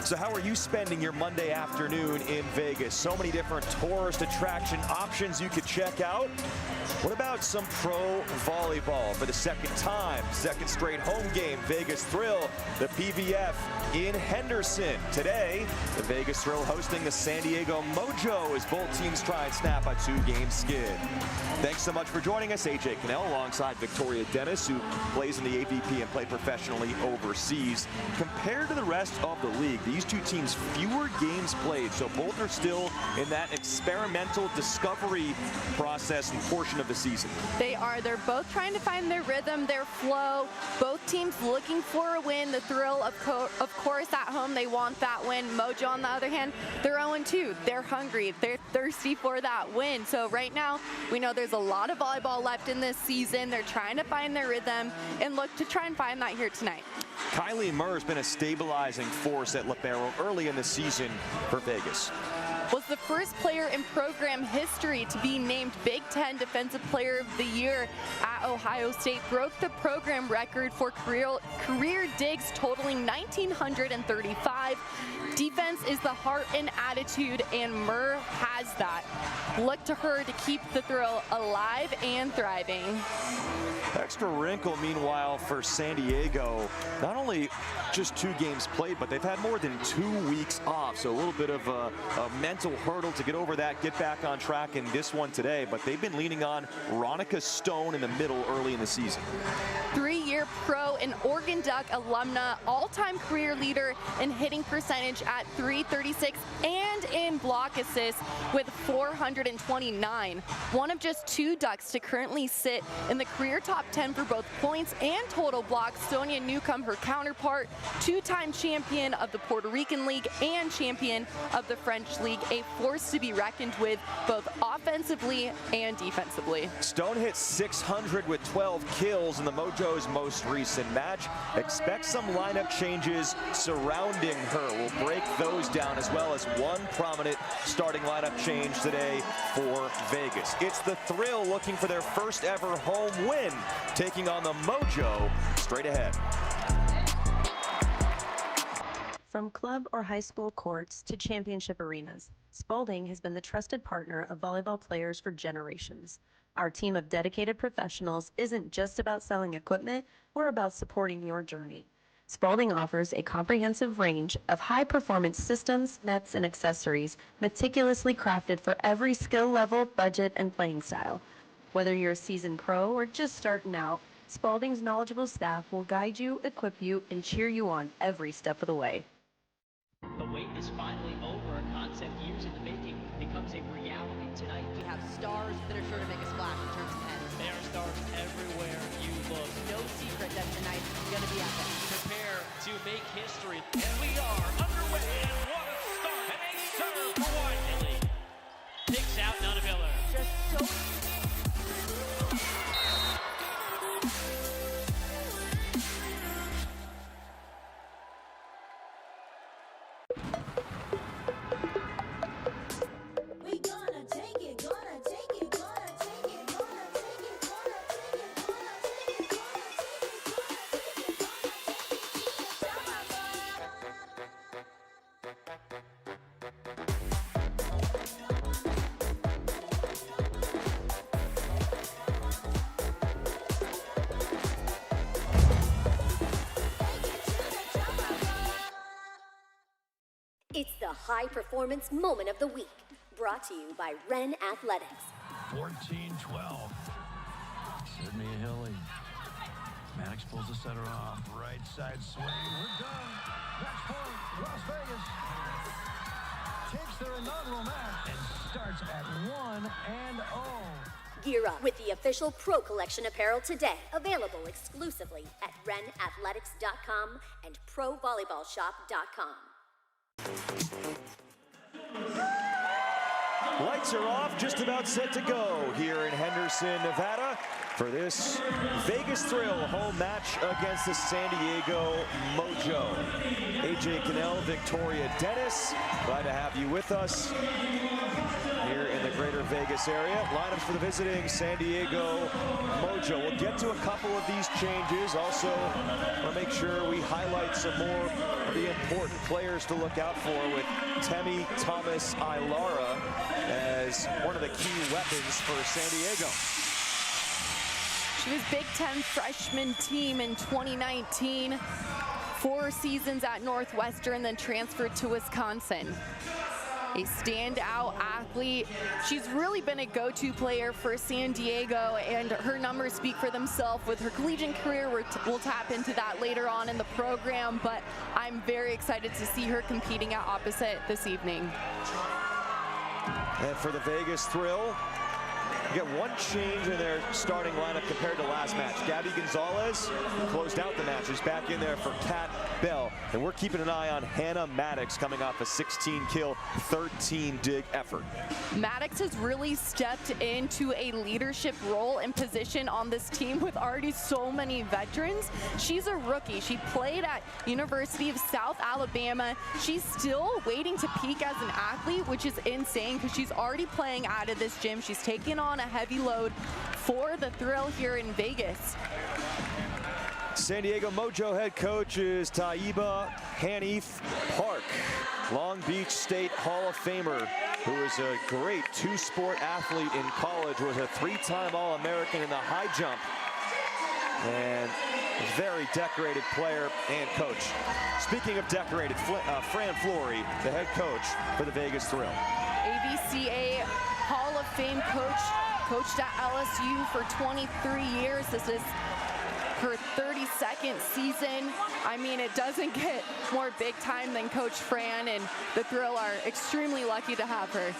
So how are you spending your Monday afternoon in Vegas? So many different tourist attraction options you could check out. What about some pro volleyball for the second time? Second straight home game, Vegas Thrill, the PVF in Henderson. Today, the Vegas Thrill hosting the San Diego Mojo as both teams try and snap a two-game skid. Thanks so much for joining us. AJ Cannell alongside Victoria Dennis, who plays in the AVP and played professionally overseas. Compared to the rest of the league, these two teams fewer games played, so both are still in that experimental discovery process and portion of the season. They are. They're both trying to find their rhythm, their flow. Both teams looking for a win. The Thrill, of course, at home, they want that win. Mojo, on the other hand, they're 0-2. They're hungry. They're thirsty for that win. So right now, we know there's a lot of volleyball left in this season. They're trying to find their rhythm and look to try and find that here tonight. Kylie Murr has been a stabilizing force at libero early in the season for Vegas. Was the first player in program history to be named Big Ten Defensive Player of the Year at Ohio State, broke the program record for career digs totaling 1,935. Defense is the heart and attitude, and Murr has that. Look to her to keep the Thrill alive and thriving. Extra wrinkle, meanwhile, for San Diego. Not only just 2 games played, but they've had more than 2 weeks off. So a little bit of a mental hurdle to get over that, get back on track in this one today. But they've been leaning on Ronica Stone in the middle early in the season. 3-year pro and Oregon Duck alumna, all-time career leader in hitting percentage at .336 and in block assists with 429. One of just 2 Ducks to currently sit in the career top 10 for both points and total blocks. Sonia Newcomb, her counterpart, 2-time champion of the Puerto Rican League and champion of the French League, a force to be reckoned with both offensively and defensively. Stone hit 600 with 12 kills in the Mojo's most recent match. Expect some lineup changes surrounding her. We'll break those down, as well as one prominent starting lineup change today for Vegas. It's the Thrill looking for their first ever home win, taking on the Mojo straight ahead. From club or high school courts to championship arenas, Spalding has been the trusted partner of volleyball players for generations. Our team of dedicated professionals isn't just about selling equipment, we're about supporting your journey. Spalding offers a comprehensive range of high-performance systems, nets, and accessories meticulously crafted for every skill level, budget, and playing style. Whether you're a seasoned pro or just starting out, Spalding's knowledgeable staff will guide you, equip you, and cheer you on every step of the way. The wait is finally over. A concept years in the making becomes a reality tonight. We have stars that are sure to make a splash in terms of heads. There are stars everywhere you look. No secret that tonight's going to be epic. Prepare to make history. And we are underway. And what a start. And a serve for Wiley. Picks out Nona Miller. Just so It's the high performance moment of the week, brought to you by Wren Athletics. 14-12. Sydney Hilly. Maddox pulls the setter off. Right side swing. We're done. Match point. Las Vegas takes their inaugural match and starts at 1-0. Gear up with the official Pro Collection apparel today. Available exclusively at renathletics.com and provolleyballshop.com. Lights are off, just about set to go here in Henderson, Nevada for this Vegas Thrill home match against the San Diego Mojo. AJ Cannell, Victoria Dennis, glad to have you with us here in the greater Vegas area. Lineups for the visiting San Diego Mojo. We'll get to a couple of these changes. Also, want to make sure we highlight some more of the important players to look out for with Temi Thomas Ailara as one of the key weapons for San Diego. She was Big Ten freshman team in 2019, 4 seasons at Northwestern, then transferred to Wisconsin. A standout athlete. She's really been a go-to player for San Diego, and her numbers speak for themselves with her collegiate career. We'll tap into that later on in the program, but I'm very excited to see her competing at opposite this evening. And for the Vegas Thrill, you get one change in their starting lineup compared to last match. Gabby Gonzalez closed out the match. She's back in there for Kat Bell. And we're keeping an eye on Hannah Maddox coming off a 16-kill, 13-dig effort. Maddox has really stepped into a leadership role and position on this team with already so many veterans. She's a rookie. She played at University of South Alabama. She's still waiting to peak as an athlete, which is insane because she's already playing out of this gym. She's taking on a heavy load for the Thrill here in Vegas. San Diego Mojo head coach is Taiba Hanif Park, Long Beach State Hall of Famer, who is a great 2-sport athlete in college, was a 3-time All-American in the high jump, and a very decorated player and coach. Speaking of decorated, Fran Flory, the head coach for the Vegas Thrill. AVCA Hall of Fame coach, coached at LSU for 23 years. This is her 32nd season. I mean, it doesn't get more big time than Coach Fran, and the Thrill are extremely lucky to have her.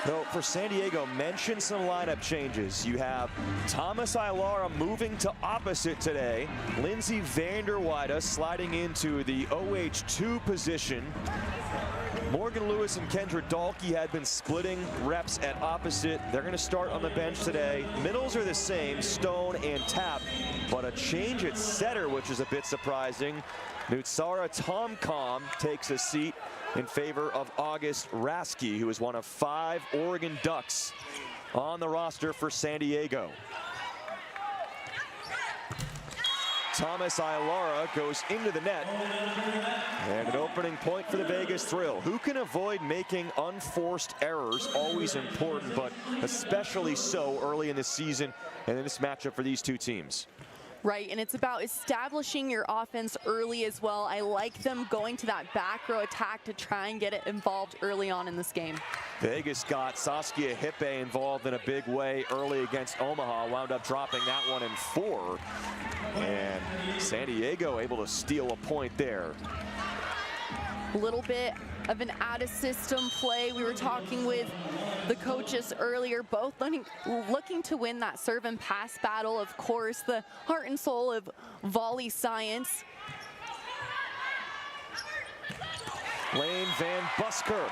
So for San Diego, mention some lineup changes. You have Thomas Ailara moving to opposite today. Lindsay Vanderweide sliding into the OH2 position. Morgan Lewis and Kendra Dahlke had been splitting reps at opposite. They're going to start on the bench today. Middles are the same, Stone and Tapp, but a change at setter, which is a bit surprising. Nutsara Tomcom takes a seat in favor of August Rasky, who is one of 5 Oregon Ducks on the roster for San Diego. Thomas Ailara goes into the net, and an opening point for the Vegas Thrill. Who can avoid making unforced errors? Always important, but especially so early in the season and in this matchup for these two teams. Right, and it's about establishing your offense early as well. I like them going to that back row attack to try and get it involved early on in this game. Vegas got Saskia Hippe involved in a big way early against Omaha, wound up dropping that one in 4. And San Diego able to steal a point there. A little bit of an out-of-system play. We were talking with the coaches earlier, both looking to win that serve and pass battle. Of course, the heart and soul of volley science. Lane Van Buskirk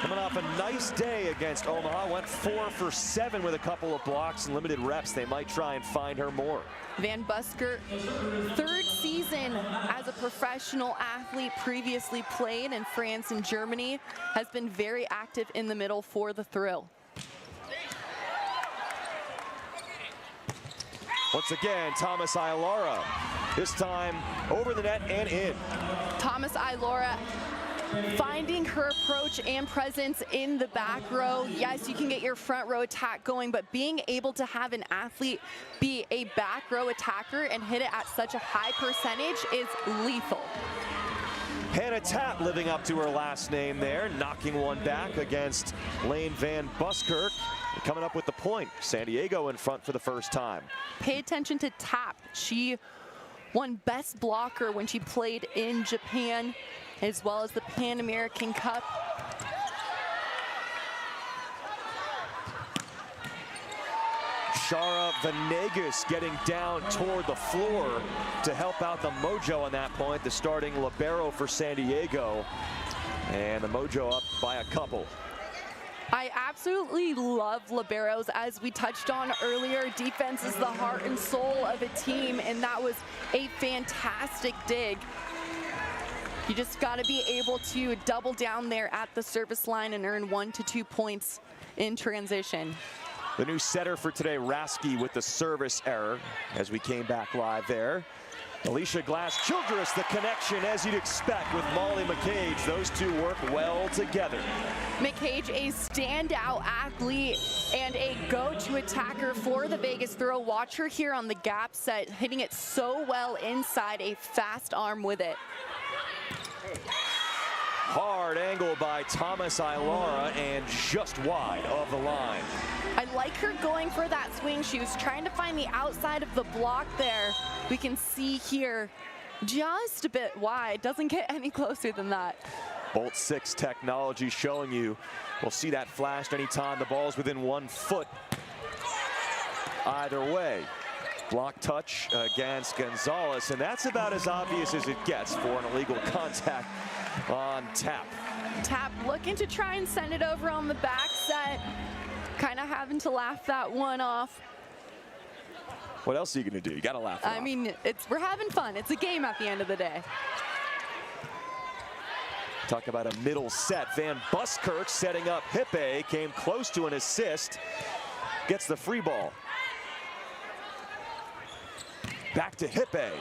coming off a nice day against Omaha, went 4 for 7 with a couple of blocks and limited reps. They might try and find her more. Van Buskirk, 3rd season as a professional athlete, previously played in France and Germany, has been very active in the middle for the Thrill. Once again, Thomas Ailara, this time over the net and in. Thomas Ailara finding her approach and presence in the back row. Yes, you can get your front row attack going, but being able to have an athlete be a back row attacker and hit it at such a high percentage is lethal. Hannah Tapp living up to her last name there, knocking one back against Lane Van Buskirk. Coming up with the point. San Diego in front for the first time. Pay attention to Tapp. She won Best Blocker when she played in Japan, as well as the Pan American Cup. Shara Venegas getting down toward the floor to help out the Mojo on that point, the starting libero for San Diego. And the Mojo up by a couple. I absolutely love liberos. As we touched on earlier, defense is the heart and soul of a team, and that was a fantastic dig. You just got to be able to double down there at the service line and earn 1 to 2 points in transition. The new setter for today, Rasky, with the service error as we came back live there. Alicia Glass-Childress, the connection as you'd expect with Molly McCage. Those two work well together. McCage, a standout athlete and a go-to attacker for the Vegas throw. Watch her here on the gap set, hitting it so well inside, a fast arm with it. Hard angle by Thomas Ilara and just wide of the line. I like her going for that swing. She was trying to find the outside of the block there. We can see here just a bit wide. Doesn't get any closer than that. Bolt 6 technology showing you. We'll see that flashed anytime the ball's within 1 foot. Either way. Block touch against Gonzalez, and that's about as obvious as it gets for an illegal contact on Tap. Tap looking to try and send it over on the back set. Kind of having to laugh that one off. What else are you going to do? You got to laugh it off. I mean, we're having fun. It's a game at the end of the day. Talk about a middle set. Van Buskirk setting up Hippe, came close to an assist, gets the free ball. Back to Hippe.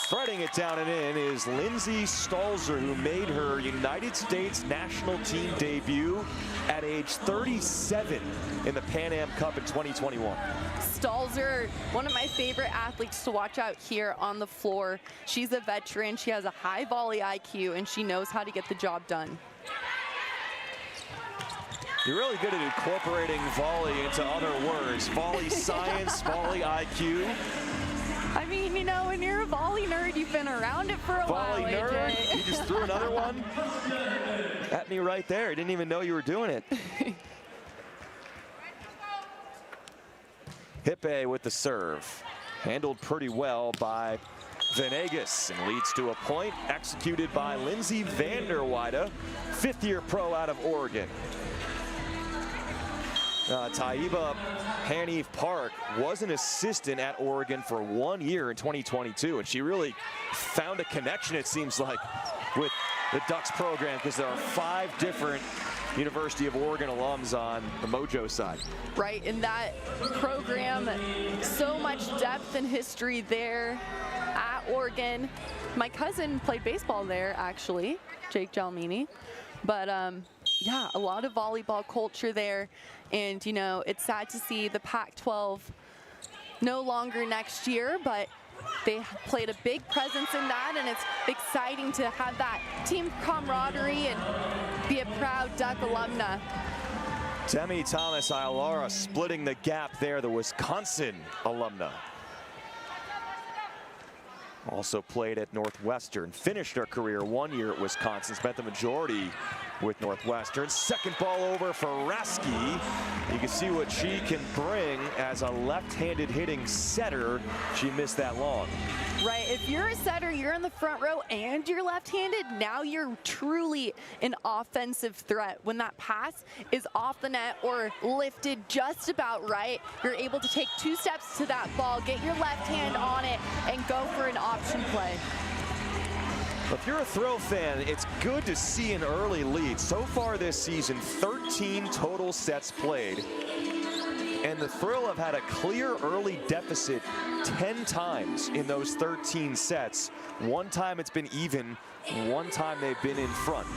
Threading it down and in is Lindsay Stalzer, who made her United States national team debut at age 37 in the Pan Am Cup in 2021. Stalzer, one of my favorite athletes to watch out here on the floor. She's a veteran, she has a high volley IQ, and she knows how to get the job done. You're really good at incorporating volley into other words. Volley science, volley IQ. I mean, you know, when you're a volley nerd, you've been around it for a while, Volley nerd? AJ. You just threw another one at me right there. I didn't even know you were doing it. Hippe with the serve. Handled pretty well by Venegas and leads to a point executed by Lindsay Vanderweide, fifth-year pro out of Oregon. Taiba Hanif Park was an assistant at Oregon for 1 year in 2022, and she really found a connection, it seems like, with the Ducks program, because there are 5 different University of Oregon alums on the Mojo side. Right, in that program, so much depth and history there at Oregon. My cousin played baseball there, actually, Jake Jalmini. But yeah, a lot of volleyball culture there. And, you know, it's sad to see the Pac-12 no longer next year, but they played a big presence in that, and it's exciting to have that team camaraderie and be a proud Duck alumna. Demi Thomas Ilara splitting the gap there, the Wisconsin alumna. Also played at Northwestern, finished her career 1 year at Wisconsin, spent the majority with Northwestern. Second ball over for Rasky. You can see what she can bring as a left-handed hitting setter. She missed that long. Right, if you're a setter, you're in the front row and you're left-handed, now you're truly an offensive threat. When that pass is off the net or lifted just about right, you're able to take 2 steps to that ball, get your left hand on it, and go for an option play. If you're a throw fan, it's good to see an early lead. So far this season, 13 total sets played. And the Thrill have had a clear early deficit 10 times in those 13 sets. 1 time it's been even, 1 time they've been in front.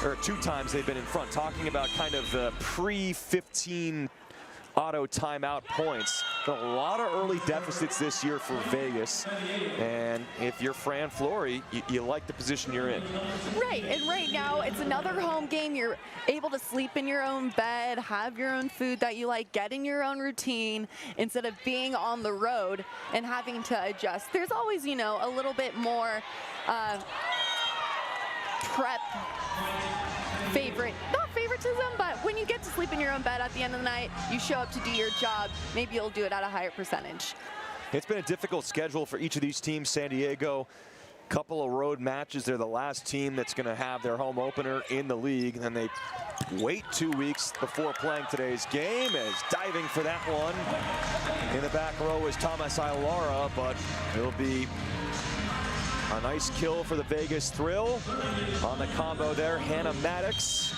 Or 2 times they've been in front. Talking about kind of the pre-15 auto timeout points. A lot of early deficits this year for Vegas, and if you're Fran Flory, you like the position you're in. Right, and right now it's another home game. You're able to sleep in your own bed, have your own food that you like, get in your own routine instead of being on the road and having to adjust. There's always, you know, a little bit more prep not favoritism, but when you get to sleep in your own bed at the end of the night, you show up to do your job, maybe you'll do it at a higher percentage. It's been a difficult schedule for each of these teams. San Diego, couple of road matches. They're the last team that's going to have their home opener in the league, and they wait 2 weeks before playing today's game. As diving for that one in the back row is Thomas Ilara, but it'll be a nice kill for the Vegas Thrill on the combo there. Hannah Maddox.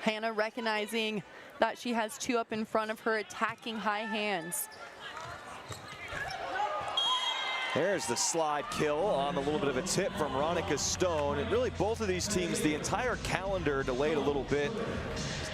Hannah recognizing that she has two up in front of her, attacking high hands. There's the slide kill on a little bit of a tip from Ronica Stone. And really both of these teams, the entire calendar delayed a little bit.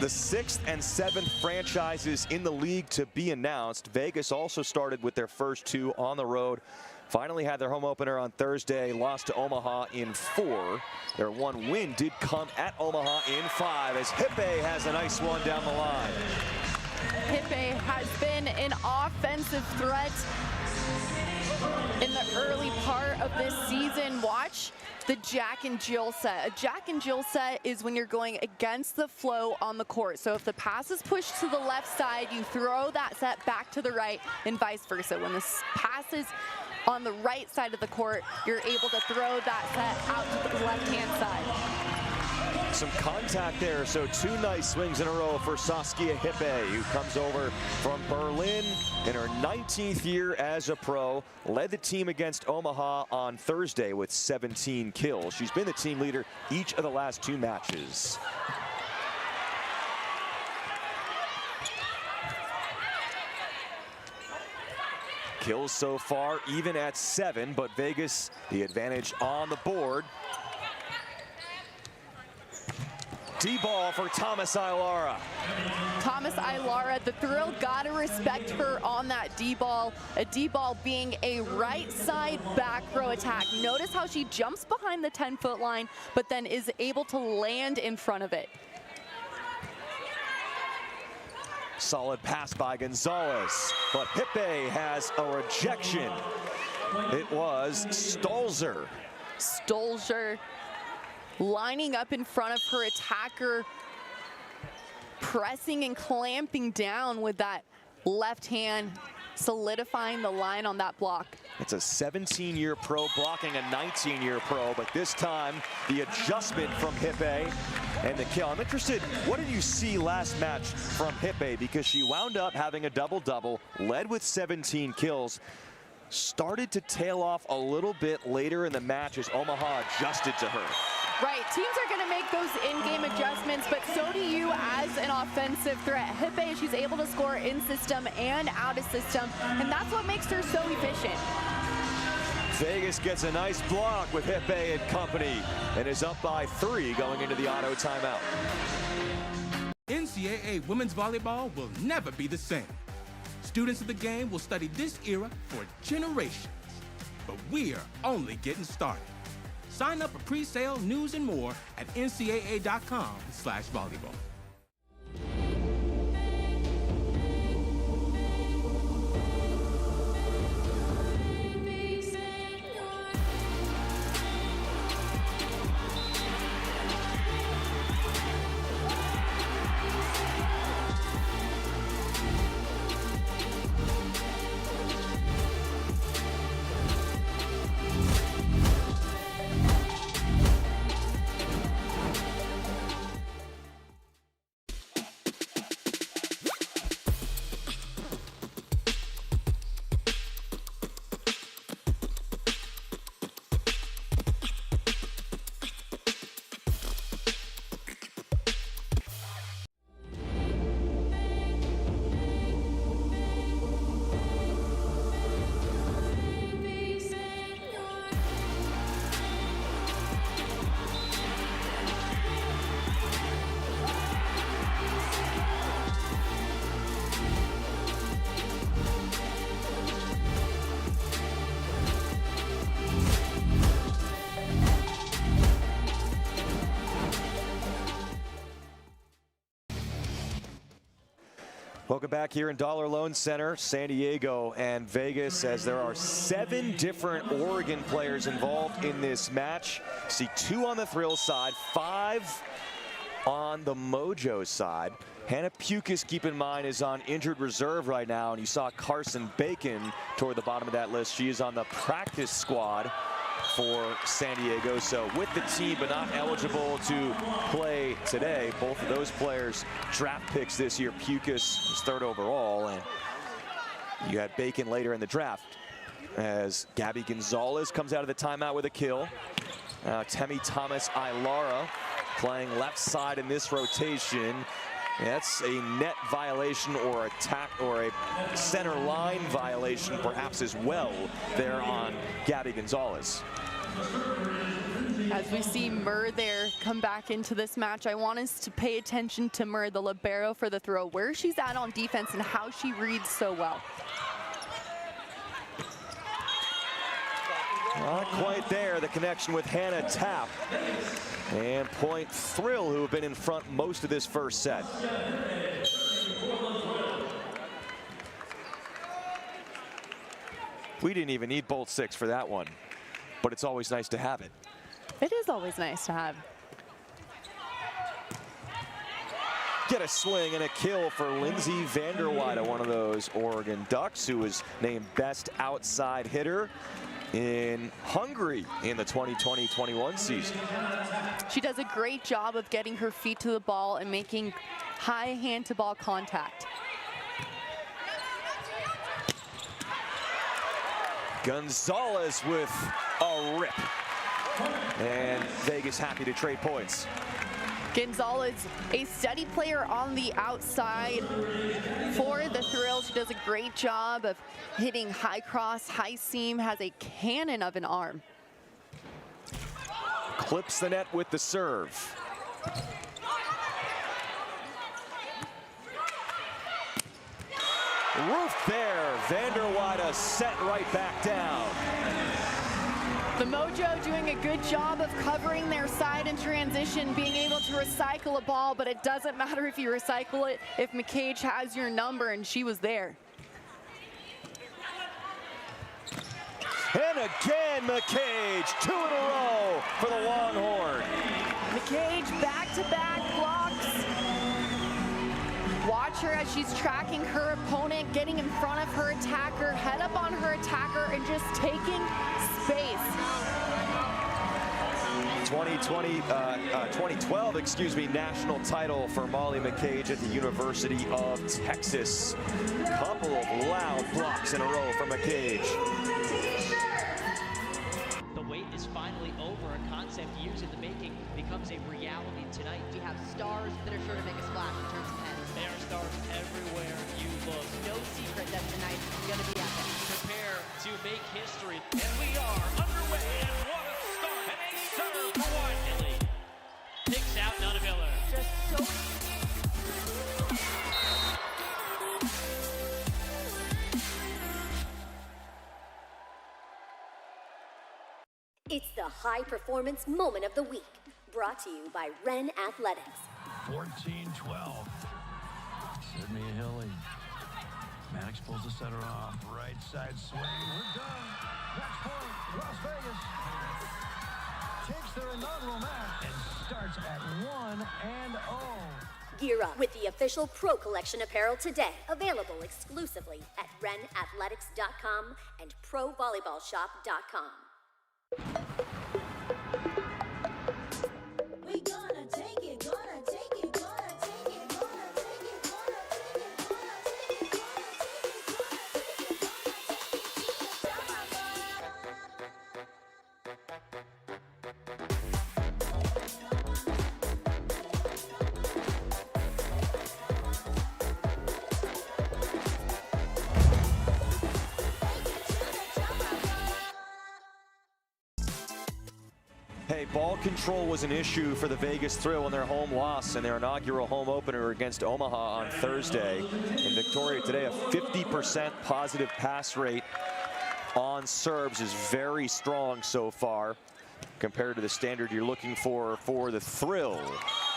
The 6th and 7th franchises in the league to be announced. Vegas also started with their first 2 on the road. Finally had their home opener on Thursday, lost to Omaha in 4. Their one win did come at Omaha in 5 as Hippe has a nice one down the line. Hippe has been an offensive threat in the early part of this season. Watch the Jack and Jill set. A Jack and Jill set is when you're going against the flow on the court. So if the pass is pushed to the left side, you throw that set back to the right and vice versa. When this pass is on the right side of the court, you're able to throw that set out to the left-hand side. Some contact there, so 2 nice swings in a row for Saskia Hippe, who comes over from Berlin in her 19th year as a pro. Led the team against Omaha on Thursday with 17 kills. She's been the team leader each of the last 2 matches. Kills so far even at 7, but Vegas the advantage on the board. D-ball for Thomas Ilara. Thomas Ilara, the Thrill gotta respect her on that D-ball. A D-ball being a right side back row attack. Notice how she jumps behind the 10-foot line, but then is able to land in front of it. Solid pass by Gonzalez, but Hippe has a rejection. It was Stolzer. Stolzer lining up in front of her attacker, pressing and clamping down with that left hand, solidifying the line on that block. It's a 17-year pro blocking a 19-year pro, but this time the adjustment from Hippe and the kill. I'm interested, what did you see last match from Hippe? Because she wound up having a double-double, led with 17 kills, started to tail off a little bit later in the match as Omaha adjusted to her. Right, teams are going to make those in-game adjustments, but so do you as an offensive threat. Hippe, she's able to score in system and out of system, and that's what makes her so efficient. Vegas gets a nice block with Hippe and company and is up by 3 going into the auto timeout. NCAA women's volleyball will never be the same. Students of the game will study this era for generations, but we're only getting started. Sign up for pre-sale, news, and more at ncaa.com/volleyball. Welcome back here in Dollar Loan Center, San Diego and Vegas, as there are 7 different Oregon players involved in this match. See 2 on the Thrill side, 5 on the Mojo side. Hannah Pukas, keep in mind, is on injured reserve right now, and you saw Carson Bacon toward the bottom of that list. She is on the practice squad for San Diego, so with the team but not eligible to play today. Both of those players draft picks this year. Pukas was 3rd overall, and you had Bacon later in the draft as Gabby Gonzalez comes out of the timeout with a kill. Temi Thomas-Ilara playing left side in this rotation. That's a net violation or attack or a center line violation perhaps as well there on Gabby Gonzalez. As we see Murr there come back into this match, I want us to pay attention to Murr, the libero for the throw, where she's at on defense and how she reads so well. Not quite there, the connection with Hannah Tapp. And point Thrill, who have been in front most of this first set. We didn't even need bolt 6 for that one, but it's always nice to have it. It is always nice to have. Get a swing and a kill for Lindsay Vanderweide, one of those Oregon Ducks, who was named best outside hitter in Hungary in the 2020-21 season. She does a great job of getting her feet to the ball and making high hand-to-ball contact. Gonzalez with a rip. And Vegas happy to trade points. Gonzalez, a steady player on the outside for the Thrill. She does a great job of hitting high cross, high seam, has a cannon of an arm. Clips the net with the serve. Roof there. Vanderweide set right back down. The Mojo doing a good job of covering their side in transition, being able to recycle a ball, but it doesn't matter if you recycle it if McCage has your number, and she was there. And again, McCage, 2 in a row for the Longhorn. McCage back-to-back blocks. Watch her as she's tracking her opponent, getting in front of her attacker, head up on her attacker, and just taking space. 2012, excuse me, national title for Molly McCage at the University of Texas. Couple of loud blocks in a row for McCage. The wait is finally over. A concept years in the making becomes a reality tonight. We have stars that are sure to make a splash in terms of heads. There are stars everywhere you look. No secret that tonight is going to be epic. Prepare to make history. And we are underway. And what a start. And a serve for Whiteley. Picks out Nona Miller. Just so... It's the high performance moment of the week, brought to you by Ren Athletics. 14-12. Sydney Hilly. Maddox pulls the setter off. Right side swing. We're done. Match point. Las Vegas takes their inaugural match and starts at 1-0. Gear up with the official Pro Collection apparel today. Available exclusively at renathletics.com and provolleyballshop.com. We gonna take it, gonna take it, gonna take it, gonna take it, gonna take it, gonna take it, Hey, ball control was an issue for the Vegas Thrill in their home loss in their inaugural home opener against Omaha on Thursday. In Victoria today, a 50% positive pass rate on serves is very strong so far. compared to the standard you're looking for the Thrill.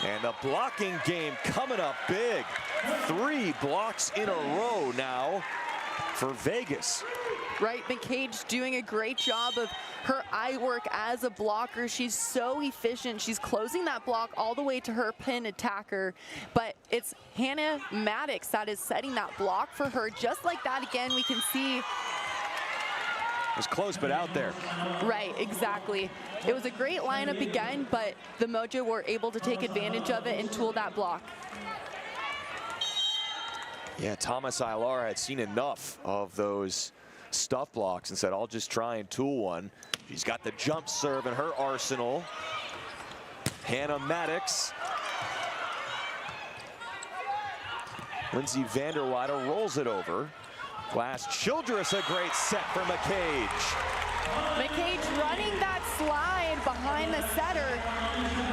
And the blocking game coming up big. 3 blocks in a row now for Vegas. Right, McCage doing a great job of her eye work as a blocker. She's so efficient. She's closing that block all the way to her pin attacker. But it's Hannah Maddox that is setting that block for her. Just like that, again, we can see. It was close, but out there. Right, exactly. It was a great lineup again, but the Mojo were able to take advantage of it and tool that block. Yeah, Thomas Ailar had seen enough of those stuff blocks and said, I'll just try and tool one. She's got the jump serve in her arsenal. Hannah Maddox. Lindsay Vanderweider rolls it over. Glass Childress, a great set for McCage. McCage running that slide behind the setter.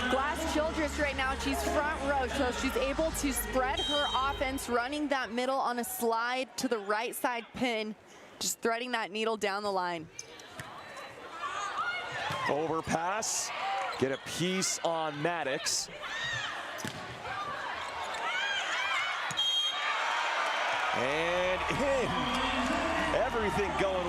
Glass Childress right now, she's front row, so she's able to spread her offense, running that middle on a slide to the right side pin, just threading that needle down the line. Overpass, get a piece on Maddox. And in. Everything going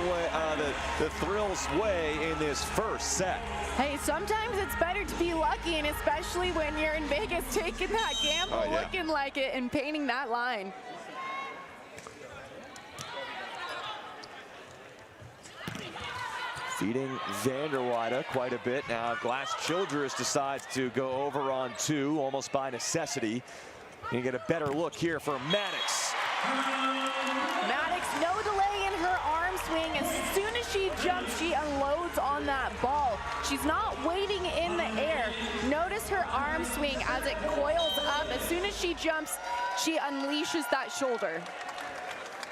the Thrill's way in this first set. Hey, sometimes it's better to be lucky, and especially when you're in Vegas taking that gamble, looking like it, and painting that line. Feeding Vanderweider quite a bit. Now Glass Childress decides to go over on 2, almost by necessity. You get a better look here for Maddox. Maddox, no delay in her arm swing. As soon as she jumps, she unloads on that ball. She's not waiting in the air. Notice her arm swing as it coils up. As soon as she jumps, she unleashes that shoulder.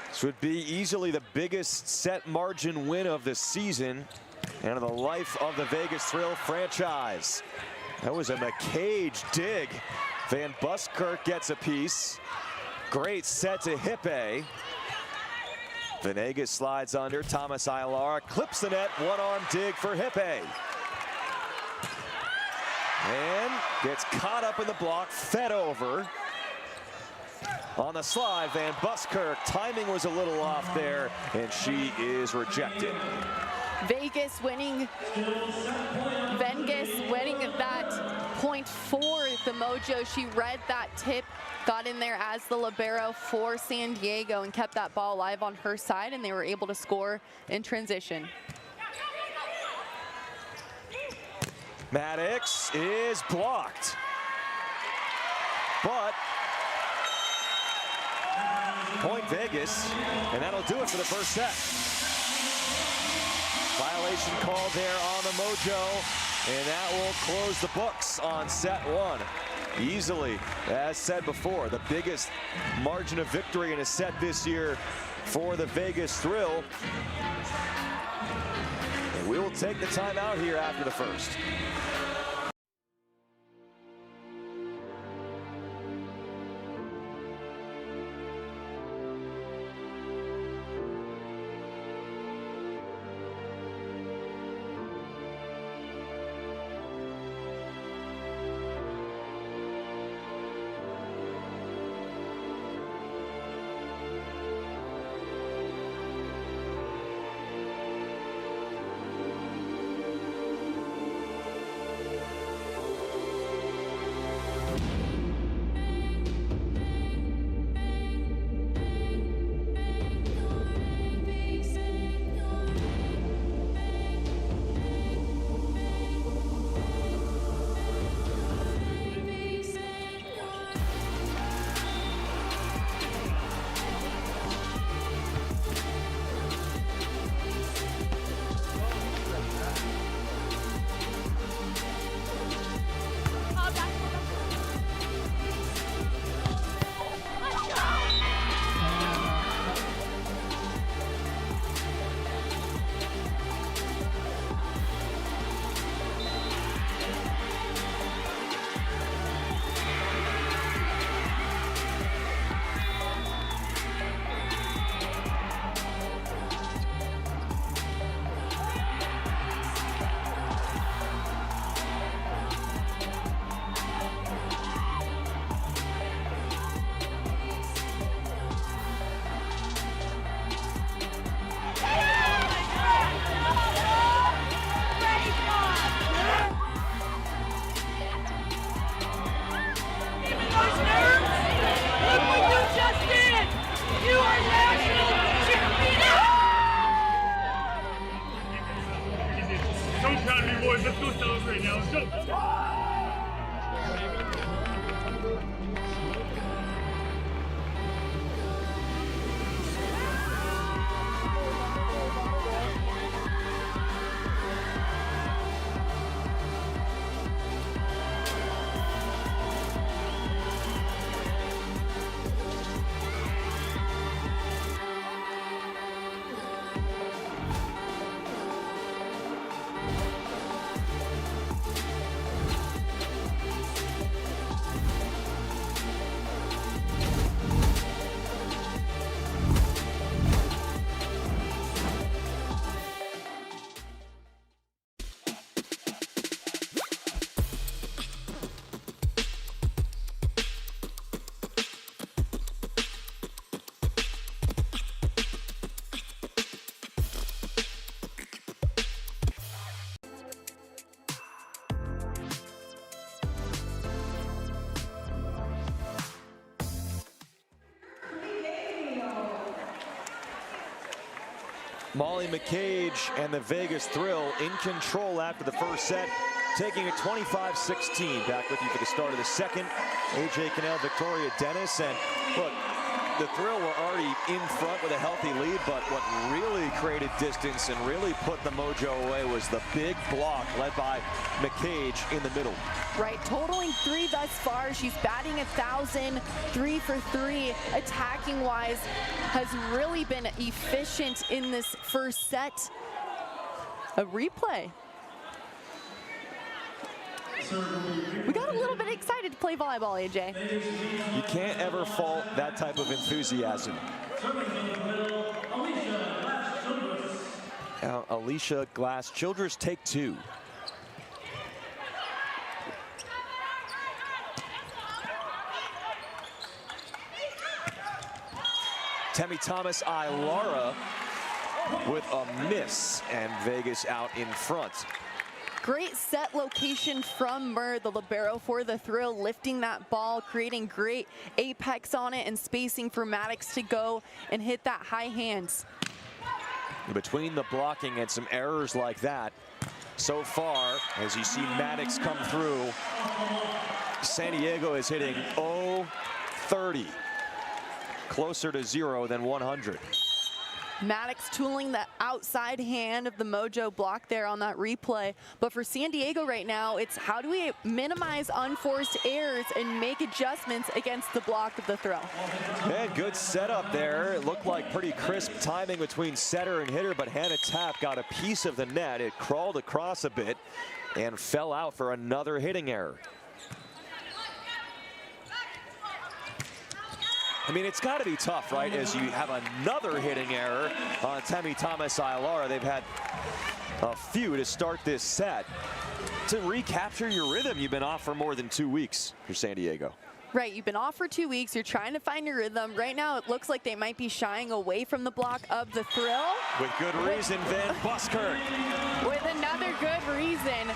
This would be easily the biggest set margin win of the season and of the life of the Vegas Thrill franchise. That was a McCage dig. Van Buskirk gets a piece. Great set to Hippe. Venegas slides under. Thomas Ailar clips the net. One-arm dig for Hippe. And gets caught up in the block, fed over. On the slide, Van Buskirk. Timing was a little off there, and she is rejected. Vegas winning that point for the Mojo. She read that tip, got in there as the libero for San Diego and kept that ball alive on her side, and they were able to score in transition. Maddox is blocked. But point Vegas, and that'll do it for the first set. Violation called there on the Mojo, and that will close the books on set 1. Easily, as said before, the biggest margin of victory in a set this year for the Vegas Thrill. And we will take the timeout here after the first. Molly McCage and the Vegas Thrill in control after the first set, taking it 25-16. Back with you for the start of the second. AJ Cannell, Victoria Dennis, and look, the Thrill were already in front with a healthy lead, but what really created distance and really put the Mojo away was the big block led by McCage in the middle. Right, totaling 3 thus far. She's batting 1,000, 3 for 3. Attacking wise, has really been efficient in this first set. A replay. We got a little bit excited to play volleyball, AJ. You can't ever fault that type of enthusiasm. Now, Alicia Glass-Childress, take 2. Temi Thomas-Ilara with a miss, and Vegas out in front. Great set location from Murr, the libero for the Thrill, lifting that ball, creating great apex on it and spacing for Maddox to go and hit that high hands. Between the blocking and some errors like that, so far, as you see Maddox come through, San Diego is hitting 0-30, closer to 0 than 100. Maddox tooling the outside hand of the Mojo block there on that replay. But for San Diego right now, it's how do we minimize unforced errors and make adjustments against the block of the Thrill. And good setup there. It looked like pretty crisp timing between setter and hitter, but Hannah Tapp got a piece of the net. It crawled across a bit and fell out for another hitting error. I mean, it's got to be tough, right, as you have another hitting error on Temi Thomas-Ilara. They've had a few to start this set. To recapture your rhythm, you've been off for more than 2 weeks for San Diego. Right, you've been off for 2 weeks. You're trying to find your rhythm. Right now, it looks like they might be shying away from the block of the Thrill. With good reason, Van Buskirk. With another good reason.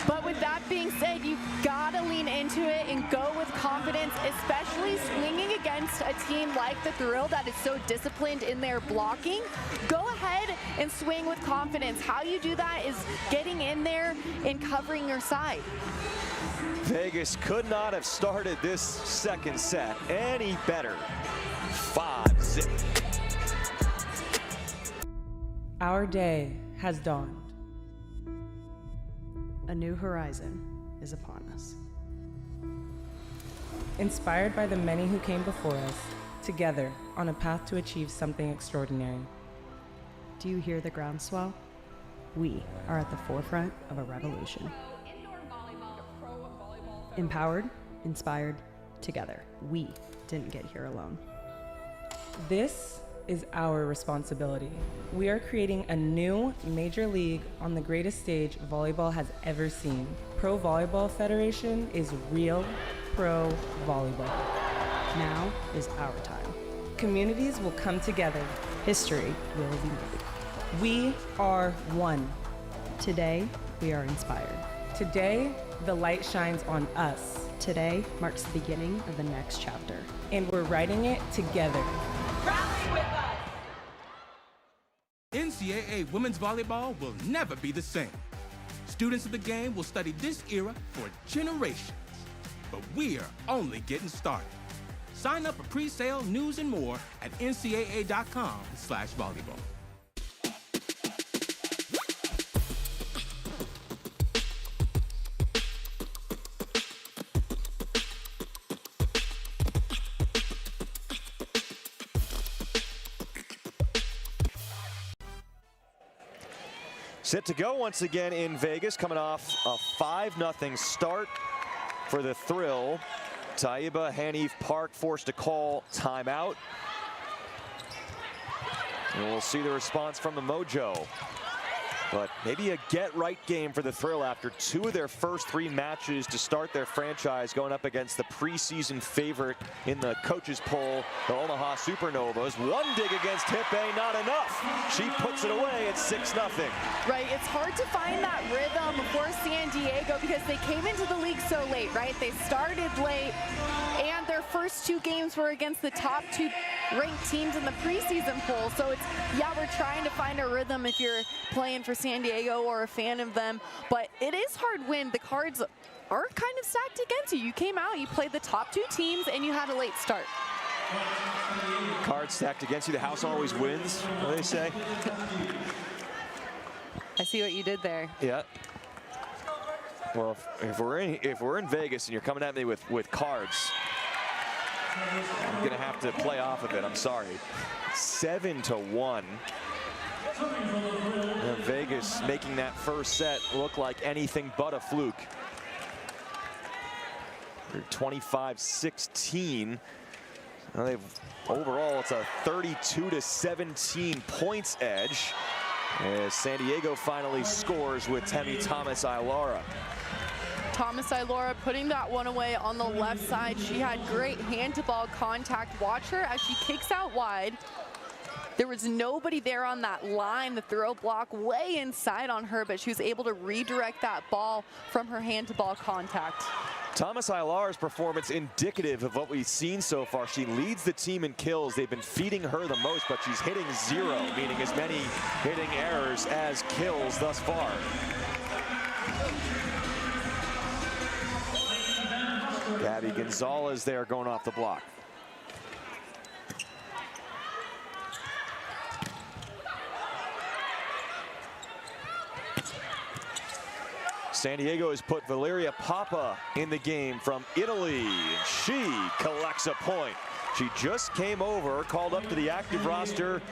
But with that being said, you've got to lean into it and go with confidence, especially swinging against a team like the Thrill that is so disciplined in their blocking. Go ahead and swing with confidence. How you do that is getting in there and covering your side. Vegas could not have started this second set any better. 5-zip. Our day has dawned. A new horizon is upon us. Inspired by the many who came before us, together on a path to achieve something extraordinary. Do you hear the groundswell? We are at the forefront of a revolution. Empowered, inspired, together. We didn't get here alone. This is our responsibility. We are creating a new major league on the greatest stage volleyball has ever seen. Pro Volleyball Federation is real pro volleyball. Now is our time. Communities will come together. History will be made. We are one. Today, we are inspired. Today, the light shines on us. Today marks the beginning of the next chapter. And we're writing it together. Rally with us! NCAA women's volleyball will never be the same. Students of the game will study this era for generations. But we're only getting started. Sign up for pre-sale, news, and more at ncaa.com/volleyball. Set to go once again in Vegas, coming off a 5-0 start for the Thrill. Taiba Hanif Park forced to call timeout. And we'll see the response from the Mojo. But maybe a get-right game for the Thrill after 2 of their first 3 matches to start their franchise, going up against the preseason favorite in the coaches poll, the Omaha Supernovas. 1 dig against Hippe, not enough. She puts it away at 6-0. Right, it's hard to find that rhythm for San Diego because they came into the league so late, right? They started late, and their first 2 games were against the top 2 ranked teams in the preseason poll. So it's, yeah, we're trying to find a rhythm if you're playing for San Diego or a fan of them. But it is hard when the cards are kind of stacked against you. You came out, you played the top 2 teams, and you had a late start. Cards stacked against you, the house always wins, what do they say? I see what you did there. Yeah. Well, if we're in Vegas and you're coming at me with cards, I'm gonna have to play off of it. I'm sorry. 7-1. Vegas making that first set look like anything but a fluke. 25-16. Overall, it's a 32-17 points edge, as San Diego finally scores with Temi Thomas-Ailara. Thomas-Ailara putting that one away on the left side. She had great hand-to-ball contact. Watch her as she kicks out wide. There was nobody there on that line. The throw block way inside on her, but she was able to redirect that ball from her hand-to-ball contact. Thomas-Ailara's performance indicative of what we've seen so far. She leads the team in kills. They've been feeding her the most, but she's hitting 0, meaning as many hitting errors as kills thus far. Gabby Gonzalez there going off the block. San Diego has put Valeria Papa in the game from Italy. She collects a point. She just came over, called up to the active roster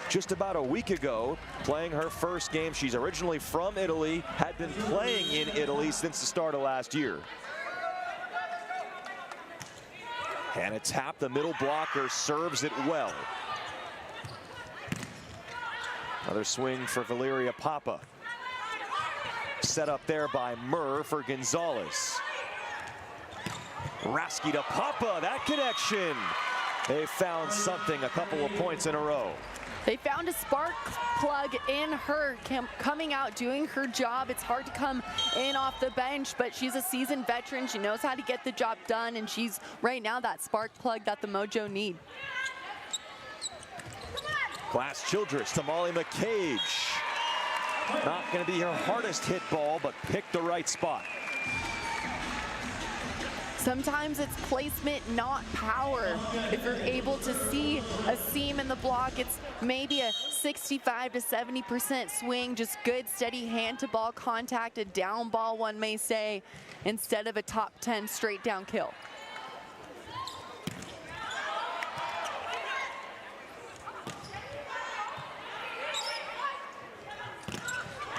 just about a week ago, playing her first game. She's originally from Italy, had been playing in Italy since the start of last year. Hannah Tapp, the middle blocker, serves it well. Another swing for Valeria Papa. Set up there by Murr for Gonzalez. Rasky to Papa, that connection. They found something, a couple of points in a row. They found a spark plug in her, coming out, doing her job. It's hard to come in off the bench, but she's a seasoned veteran. She knows how to get the job done, and she's right now that spark plug that the Mojo need. Glass Childress to Molly McCage. Not going to be her hardest hit ball, but picked the right spot. Sometimes it's placement, not power. If you're able to see a seam in the block, it's maybe a 65 to 70% swing, just good, steady hand-to-ball contact, a down ball, one may say, instead of a top 10 straight down kill.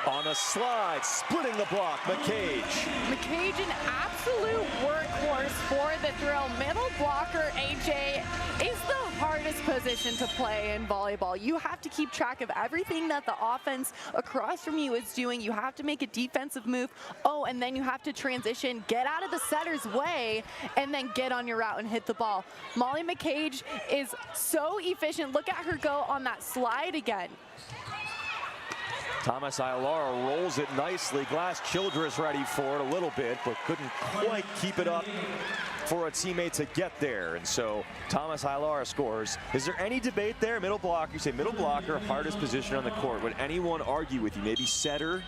On a slide, splitting the block, McCage. McCage, an absolute workhorse for the throw. Middle blocker, AJ, is the hardest position to play in volleyball. You have to keep track of everything that the offense across from you is doing. You have to make a defensive move. Oh, and then you have to transition, get out of the setter's way, and then get on your route and hit the ball. Molly McCage is so efficient. Look at her go on that slide again. Thomas-Ailara rolls it nicely. Glass Childress ready for it a little bit, but couldn't quite keep it up for a teammate to get there. And so Thomas-Ailara scores. Is there any debate there? Middle blocker, you say middle blocker, hardest position on the court. Would anyone argue with you? Maybe setter?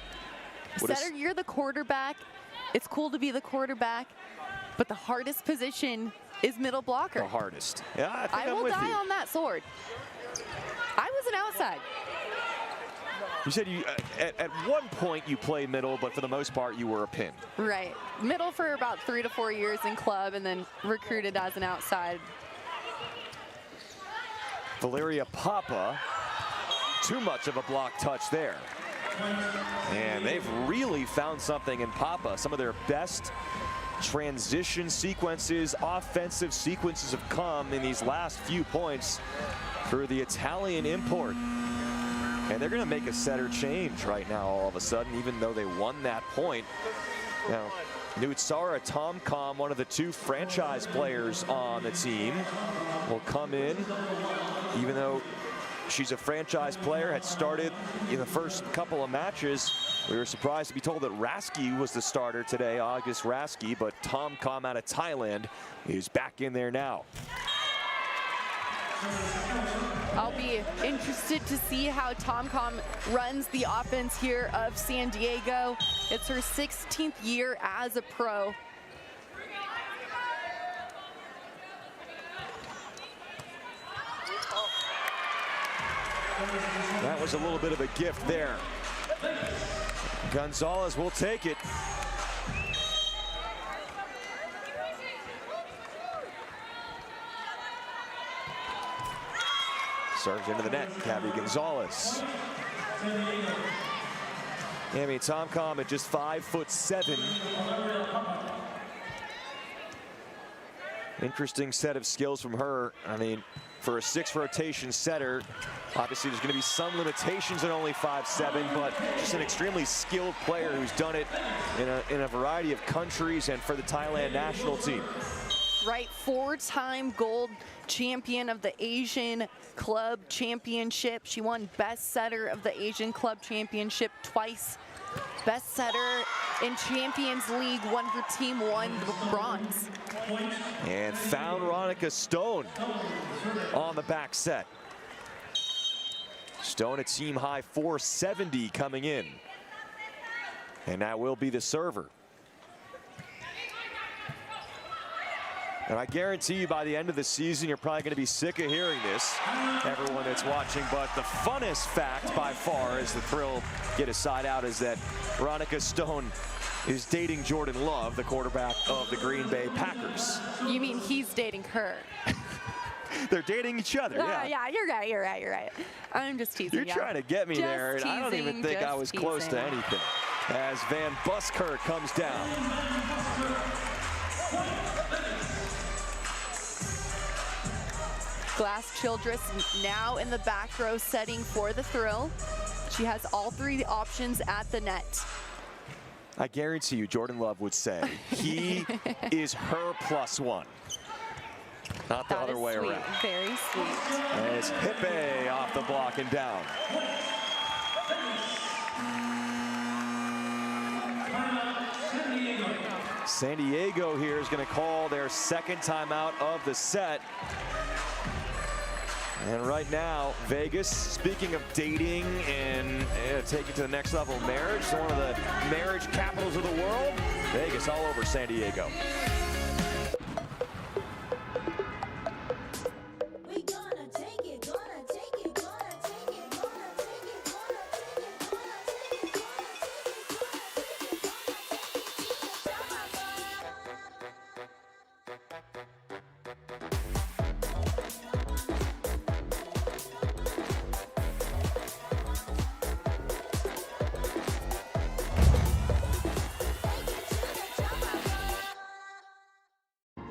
Setter, you're the quarterback. It's cool to be the quarterback, but the hardest position is middle blocker. The hardest. Yeah, I think I I'm will with die you. on that sword. I was an outside. You said you at one point you played middle, but for the most part you were a pin. Right. Middle for about 3 to 4 years in club, and then recruited as an outside. Valeria Papa, too much of a block touch there. And they've really found something in Papa. Some of their best transition sequences, offensive sequences have come in these last few points for the Italian import. And they're going to make a setter change right now all of a sudden, even though they won that point. Now, Nutsara Tomcom, one of the 2 franchise players on the team, will come in, even though she's a franchise player, had started in the first couple of matches. We were surprised to be told that Raski was the starter today, August Raski, but Tom Kom out of Thailand is back in there now. I'll be interested to see how Tom Kom runs the offense here of San Diego. It's her 16th year as a pro. That was a little bit of a gift there. Gonzalez will take it. Serves into the net, Gabby Gonzalez. I mean, Tom Kom at just 5'7". Interesting set of skills from her. I mean, for a 6 rotation setter, obviously there's going to be some limitations at only 5'7", but just an extremely skilled player who's done it in a variety of countries and for the Thailand national team. Right, 4-time gold champion of the Asian Club Championship. She won best setter of the Asian Club Championship twice. Best setter in Champions League, won her team, won bronze. And found Ronica Stone on the back set. Stone a team high 470 coming in. And that will be the server. And I guarantee you by the end of the season, you're probably going to be sick of hearing this, everyone that's watching. But the funnest fact by far, as the thrill get a side out, is that Ronica Stone is dating Jordan Love, the quarterback of the Green Bay Packers. You mean he's dating her? They're dating each other, yeah. Yeah, you're right. I'm just teasing. You're trying to get me just there, and I don't even think I was close to anything. As Van Buskirk comes down. Glass Childress now in the back row setting for the thrill. She has all 3 options at the net. I guarantee you Jordan Love would say he is her +1. Not the other way around. Very sweet. As Hippe off the block and down. San Diego here is going to call their second timeout of the set. And right now, Vegas, speaking of dating and take it to the next level, marriage, so one of the marriage capitals of the world, Vegas all over San Diego. We gonna take it, gonna take it, gonna take it, gonna take it, gonna take it, gonna take it,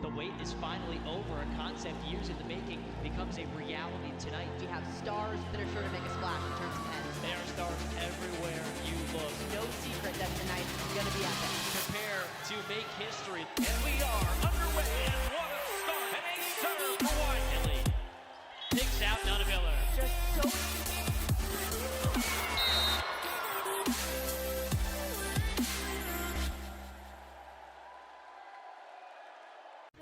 The wait is finally over. A concept years in the making becomes a reality tonight. We have stars that are sure to make a splash in terms of heads. There are stars everywhere you look. No secret that tonight is going to be epic. Prepare to make history. And we are underway. And what a start. And a serve for Whiteley. Picks out Nunaviller. Just so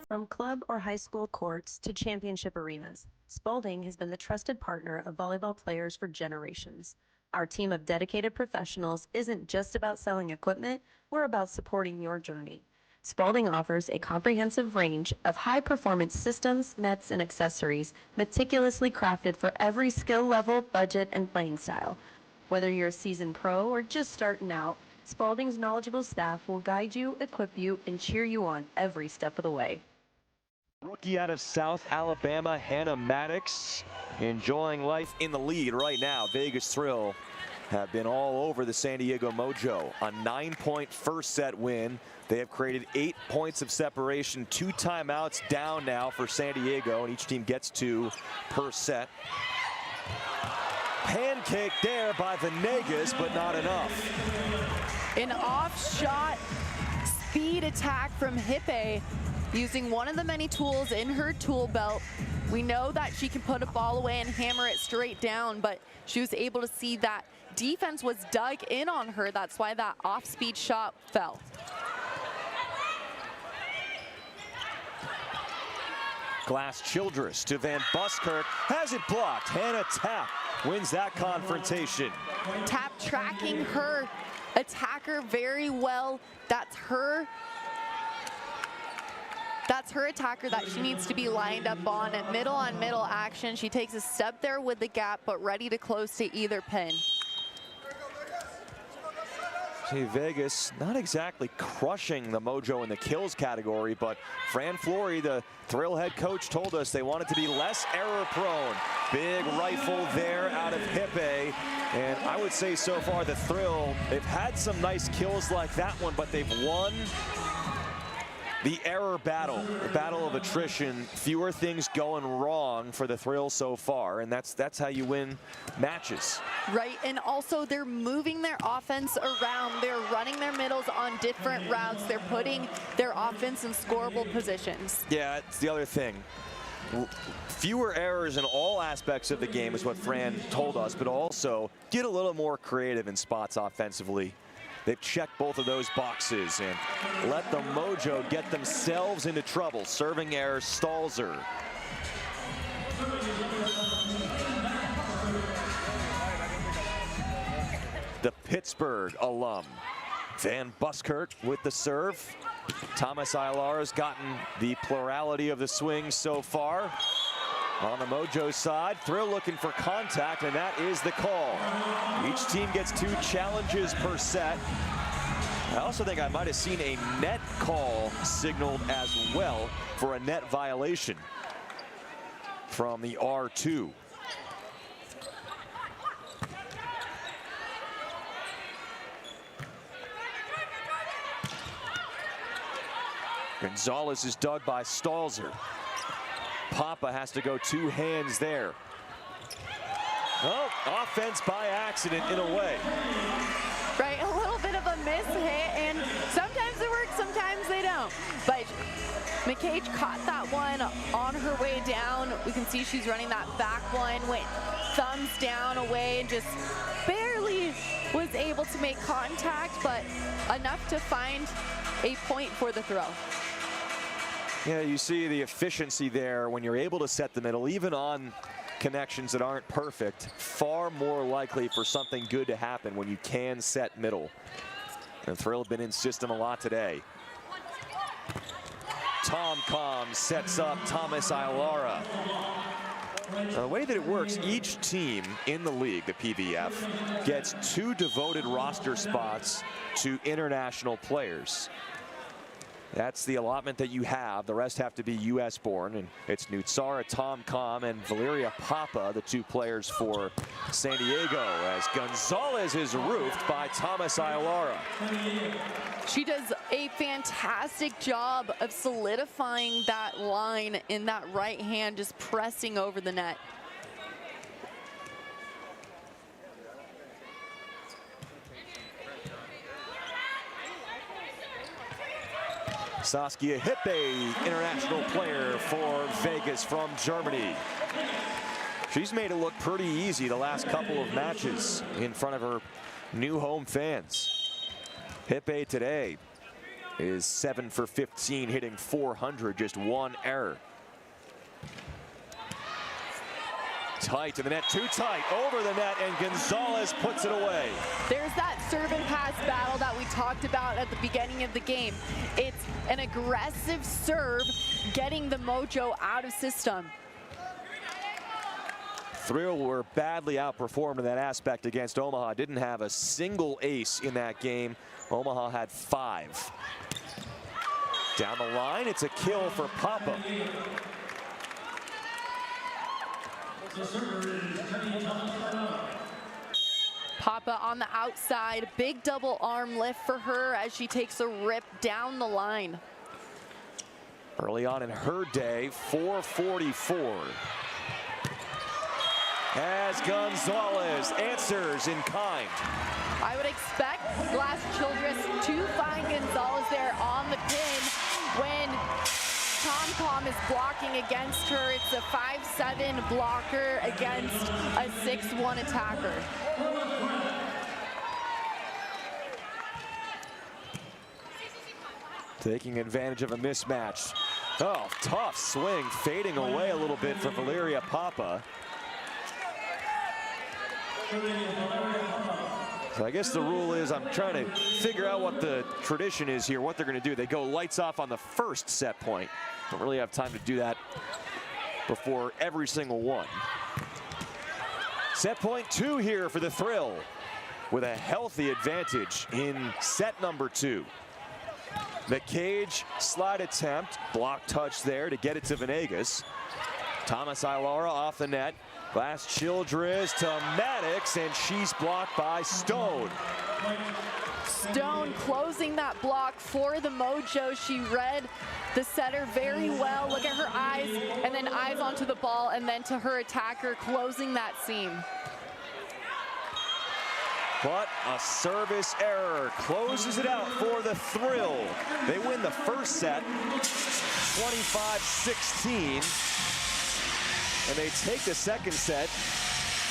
From club or high school courts to championship arenas, Spalding has been the trusted partner of volleyball players for generations. Our team of dedicated professionals isn't just about selling equipment, we're about supporting your journey. Spalding offers a comprehensive range of high-performance systems, nets, and accessories meticulously crafted for every skill level, budget, and playing style. Whether you're a seasoned pro or just starting out, Spalding's knowledgeable staff will guide you, equip you, and cheer you on every step of the way. Rookie out of South Alabama, Hannah Maddox, enjoying life in the lead right now. Vegas Thrill have been all over the San Diego Mojo. A 9-point first set win. They have created 8 points of separation. 2 timeouts down now for San Diego, and each team gets 2 per set. Pancake there by Venegas, but not enough. An off shot speed attack from Hippe using one of the many tools in her tool belt. We know that she can put a ball away and hammer it straight down, but she was able to see that defense was dug in on her. That's why that off-speed shot fell. Glass-Childress to Van Buskirk, has it blocked. Hannah Tapp wins that confrontation. Tapp tracking her attacker very well. That's her attacker that she needs to be lined up on middle action. She takes a step there with the gap, but ready to close to either pin. See, Vegas not exactly crushing the Mojo in the kills category, but Fran Flory, the Thrill head coach, told us they wanted to be less error prone. Big rifle there out of Hippe, and I would say so far the Thrill, they've had some nice kills like that one, but they've won the error battle, the battle of attrition. Fewer things going wrong for the Thrill so far, and that's how you win matches. Right, and also they're moving their offense around. They're running their middles on different routes. They're putting their offense in scoreable positions. Yeah, it's the other thing. Fewer errors in all aspects of the game is what Fran told us, but also get a little more creative in spots offensively. They've checked both of those boxes and let the Mojo get themselves into trouble. Serving error, Stalzer. The Pittsburgh alum, Van Buskirk with the serve. Thomas Aylara's gotten the plurality of the swings so far. On the Mojo side, Thrill looking for contact, and that is the call. Each team gets 2 challenges per set. I also think I might have seen a net call signaled as well for a net violation from the R2. Gonzalez is dug by Stalzer. Papa has to go 2 hands there. Oh, offense by accident in a way. Right, a little bit of a miss hit, and sometimes it works, sometimes they don't. But McCage caught that one on her way down. We can see she's running that back one, went thumbs down away, and just barely was able to make contact, but enough to find a point for the throw. Yeah, you see the efficiency there when you're able to set the middle, even on connections that aren't perfect. Far more likely for something good to happen when you can set middle. And Thrill have been in system a lot today. Tom Com sets up Thomas Aylara. The way that it works, each team in the league, the PVF, gets 2 devoted roster spots to international players. That's the allotment that you have. The rest have to be U.S. born, and it's Nutsara Tom Com and Valeria Papa, the 2 players for San Diego, as Gonzalez is roofed by Thomas Aylara. She does a fantastic job of solidifying that line in that right hand, just pressing over the net. Saskia Hippe, international player for Vegas from Germany. She's made it look pretty easy the last couple of matches in front of her new home fans. Hippe today is 7 for 15, hitting .400, just 1 error. Tight to the net, too tight, over the net, and Gonzalez puts it away. There's that serve and pass battle that we talked about at the beginning of the game. It's an aggressive serve getting the Mojo out of system. Thrill were badly outperformed in that aspect against Omaha. Didn't have a single ace in that game. Omaha had 5. Down the line, it's a kill for Papa. Papa on the outside, big double arm lift for her as she takes a rip down the line. Early on in her day, 444. As Gonzalez answers in kind. I would expect Glass-Childress to find Gonzalez there on the pin when Tom is blocking against her. It's a 5'7" blocker against a 6'1" attacker. Taking advantage of a mismatch. Oh, tough swing, fading away a little bit for Valeria Papa. So I guess the rule is, I'm trying to figure out what the tradition is here, what they're going to do. They go lights off on the first set point. Don't really have time to do that before every single one. Set point 2 here for the Thrill, with a healthy advantage in set number 2. McCage slide attempt, block touch there to get it to Venegas. Thomas Ilara off the net. Glass Childress to Maddox, and she's blocked by Stone. Stone closing that block for the Mojo. She read the setter very well. Look at her eyes, and then eyes onto the ball, and then to her attacker, closing that seam. But a service error closes it out for the Thrill. They win the first set, 25-16. And they take the second set,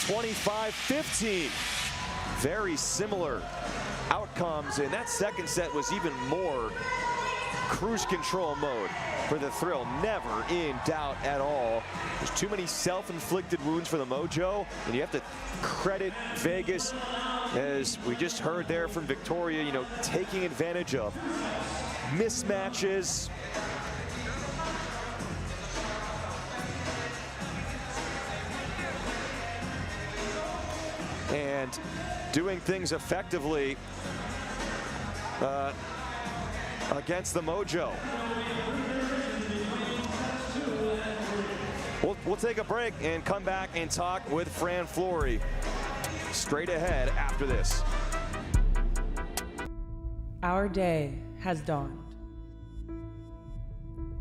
25-15. Very similar outcomes, and that second set was even more cruise control mode for the Thrill. Never in doubt at all. There's too many self-inflicted wounds for the Mojo, and you have to credit Vegas, as we just heard there from Victoria, you know, taking advantage of mismatches. And doing things effectively against the Mojo. We'll take a break and come back and talk with Fran Flory straight ahead after this. Our day has dawned.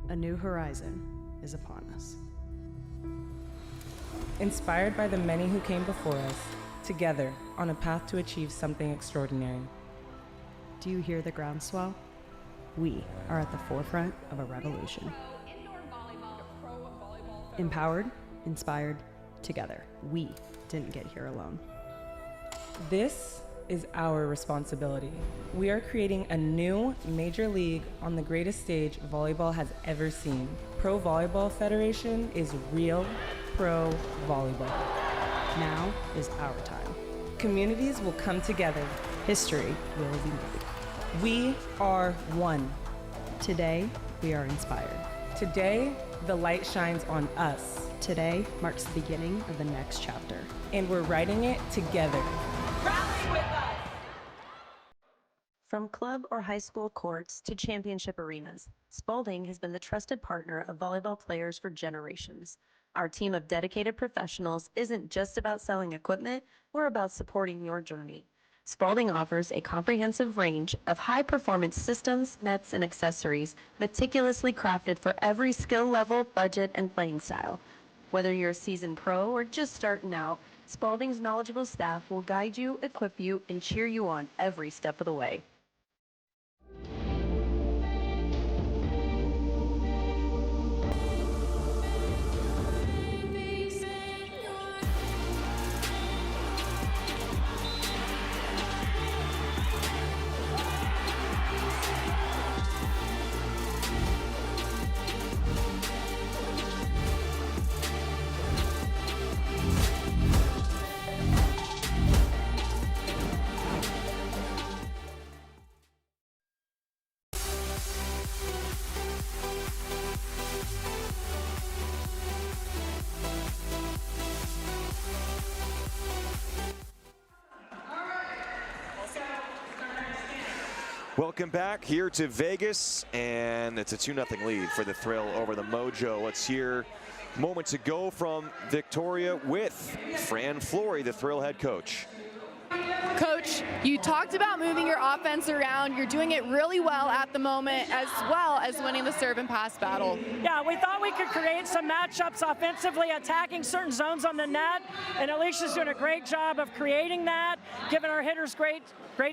A new horizon is upon us. Inspired by the many who came before us, together on a path to achieve something extraordinary. Do you hear the groundswell? We are at the forefront of a revolution. Empowered, inspired, together. We didn't get here alone. This is our responsibility. We are creating a new major league on the greatest stage volleyball has ever seen. Pro Volleyball Federation is real pro volleyball. Now is our time. Communities will come together. History will be made. We are one. Today, we are inspired. Today, the light shines on us. Today marks the beginning of the next chapter. And we're writing it together. Rally with us! From club or high school courts to championship arenas, Spalding has been the trusted partner of volleyball players for generations. Our team of dedicated professionals isn't just about selling equipment, we're about supporting your journey. Spalding offers a comprehensive range of high-performance systems, nets, and accessories meticulously crafted for every skill level, budget, and playing style. Whether you're a seasoned pro or just starting out, Spalding's knowledgeable staff will guide you, equip you, and cheer you on every step of the way. Welcome back here to Vegas, and it's a 2-0 lead for the Thrill over the Mojo. Let's hear moments ago from Victoria with Fran Flory, the Thrill head coach. Coach, you talked about moving your offense around. You're doing it really well at the moment, as well as winning the serve and pass battle. Yeah, we thought we could create some matchups offensively, attacking certain zones on the net, and Alicia's doing a great job of creating that, giving our hitters great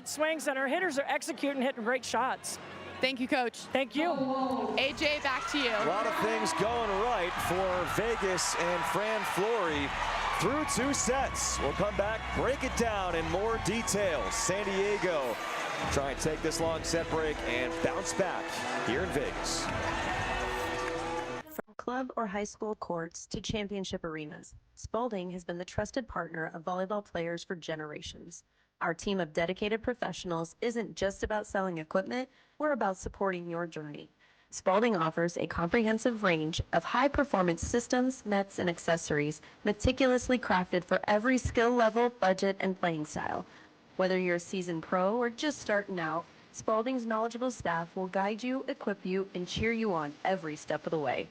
swings, and our hitters are executing, hitting great shots. Thank you, Coach. Thank you. AJ, back to you. A lot of things going right for Vegas and Fran Flory through 2 sets. We'll come back, break it down in more detail. San Diego try and take this long set break and bounce back here in Vegas. From club or high school courts to championship arenas, Spalding has been the trusted partner of volleyball players for generations. Our team of dedicated professionals isn't just about selling equipment, we're about supporting your journey. Spalding offers a comprehensive range of high-performance systems, nets, and accessories meticulously crafted for every skill level, budget, and playing style. Whether you're a seasoned pro or just starting out, Spalding's knowledgeable staff will guide you, equip you, and cheer you on every step of the way.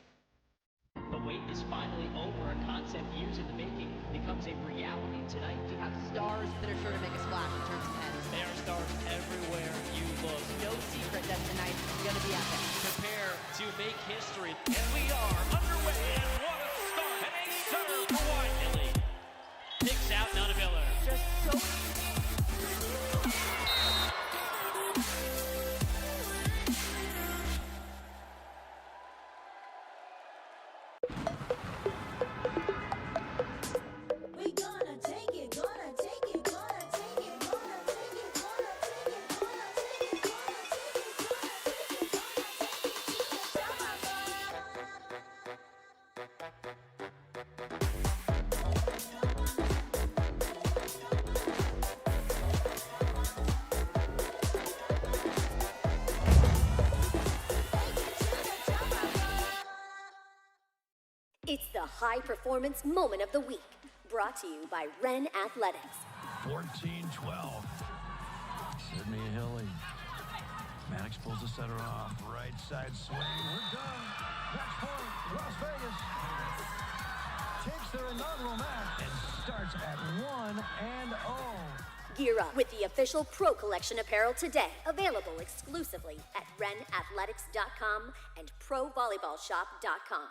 The wait is finally over. A concept years in the making becomes a reality tonight. You have stars that are sure to make a splash in terms of heads. There are stars everywhere you look. No secret that tonight is going to be epic. Prepare to make history. And we are underway. And what a start. And a serve for Whiteley. Picks out Nana Miller. Just so We gonna take it, gonna take it, gonna take it, gonna take it, gonna take it, gonna take it, It's the high performance moment of the week, brought to you by Ren Athletics. 14-12. Sydney Hilly. Maddox pulls the setter off. Right side swing. We're done. Match point. Las Vegas takes their inaugural match and starts at 1-0. Gear up with the official Pro Collection apparel today, available exclusively at renathletics.com and provolleyballshop.com.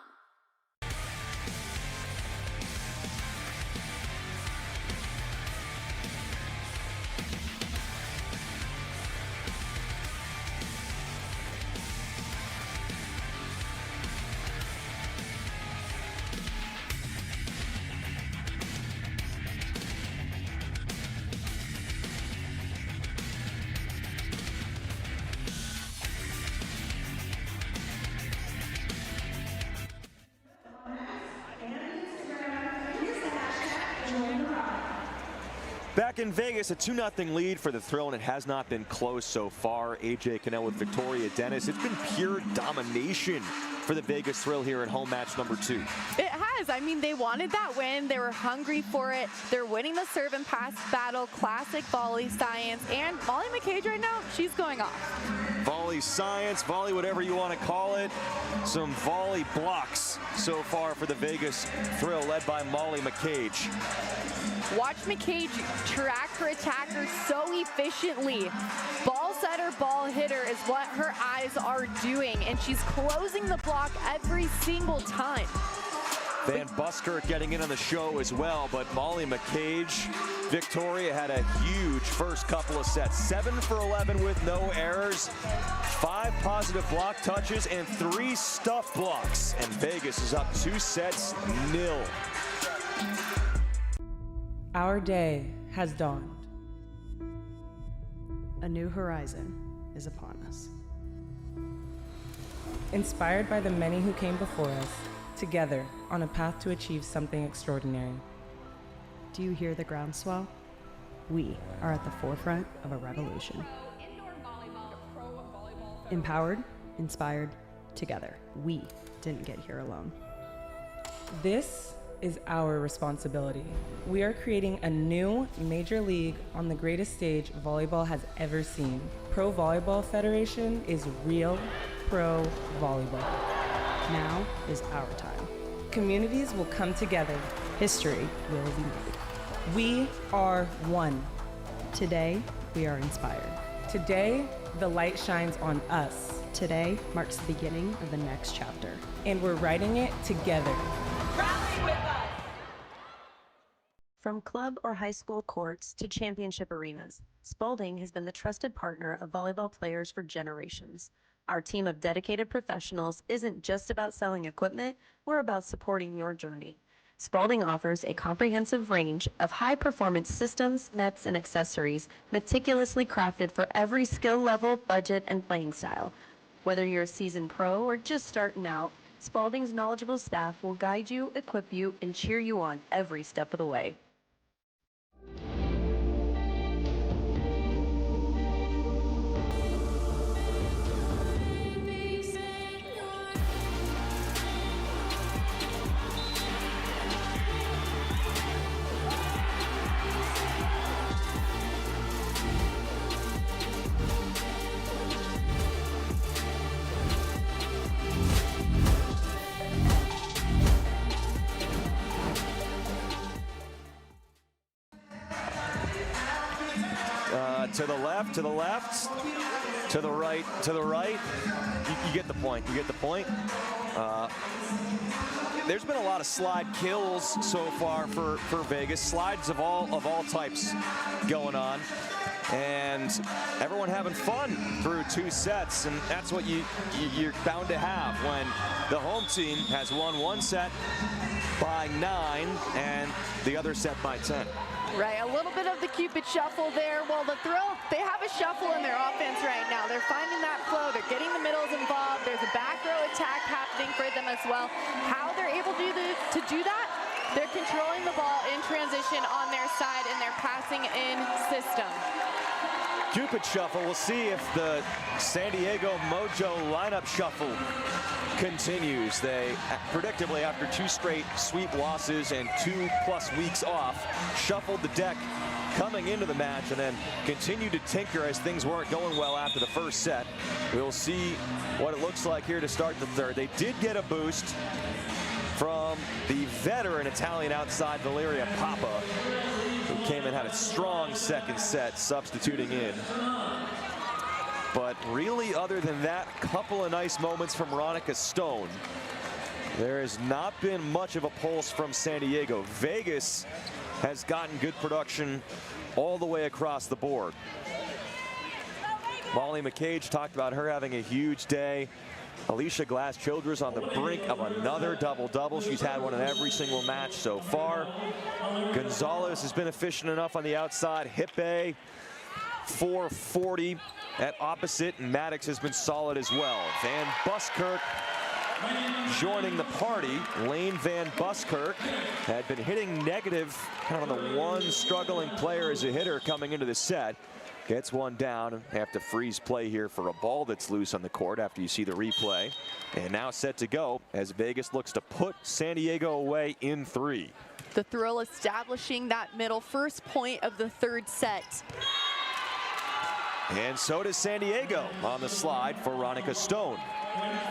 Back in Vegas, a 2-0 lead for the Thrill, and it has not been close so far. AJ Cannell with Victoria Dennis. It's been pure domination for the Vegas Thrill here in home match number 2. It has. I mean, they wanted that win. They were hungry for it. They're winning the serve and pass battle, classic volley science, and Molly McCage right now, she's going off. Volley science, volley whatever you want to call it. Some volley blocks so far for the Vegas Thrill, led by Molly McCage. Watch McCage track her attacker so efficiently. Ball setter, ball hitter is what her eyes are doing, and she's closing the block every single time. Van Buskirk getting in on the show as well, but Molly McCage, Victoria had a huge first couple of sets. 7 for 11 with no errors, 5 positive block touches, and 3 stuff blocks. And Vegas is up 2-0. Our day has dawned. A new horizon is upon us. Inspired by the many who came before us, together on a path to achieve something extraordinary. Do you hear the groundswell? We are at the forefront of a revolution. Empowered, inspired, together. We didn't get here alone. This is our responsibility. We are creating a new major league on the greatest stage volleyball has ever seen. Pro Volleyball Federation is real pro volleyball. Now is our time. Communities will come together. History will be made. We are one. Today, we are inspired. Today, the light shines on us. Today marks the beginning of the next chapter. And we're writing it together. Rally with us! From club or high school courts to championship arenas, Spalding has been the trusted partner of volleyball players for generations. Our team of dedicated professionals isn't just about selling equipment, we're about supporting your journey. Spalding offers a comprehensive range of high-performance systems, nets, and accessories meticulously crafted for every skill level, budget, and playing style. Whether you're a seasoned pro or just starting out, Spalding's knowledgeable staff will guide you, equip you, and cheer you on every step of the way. To the left, to the left, to the right, to the right. You get the point. You get the point. There's been a lot of slide kills so far for Vegas. Slides of all types going on, and everyone having fun through 2 sets, and that's what you're bound to have when the home team has won 1 set by 9 and the other set by 10. Right, a little bit of the Cupid shuffle there. Well, the Thrill, they have a shuffle in their offense right now. They're finding that flow. They're getting the middles involved. There's a back row attack happening for them as well. How they're able to do that? They're controlling the ball in transition on their side, and they're passing in system. Cupid shuffle. We'll see if the San Diego Mojo lineup shuffle continues. They predictably, after 2 straight sweep losses and 2+ weeks off, shuffled the deck coming into the match and then continued to tinker as things weren't going well after the first set. We'll see what it looks like here to start the third. They did get a boost from the veteran Italian outside Valeria Papa, who came and had a strong second set, substituting in. But really, other than that, a couple of nice moments from Veronica Stone. There has not been much of a pulse from San Diego. Vegas has gotten good production all the way across the board. Molly McCage talked about her having a huge day. Alicia Glass-Childress on the brink of another double-double. She's had one in every single match so far. Gonzalez has been efficient enough on the outside. Hippe, 440 at opposite, and Maddox has been solid as well. Van Buskirk joining the party. Lane Van Buskirk had been hitting negative, kind of on the one struggling player as a hitter coming into the set. Gets one down and have to freeze play here for a ball that's loose on the court after you see the replay. And now set to go as Vegas looks to put San Diego away in 3. The Thrill establishing that middle first point of the third set. And so does San Diego on the slide for Veronica Stone.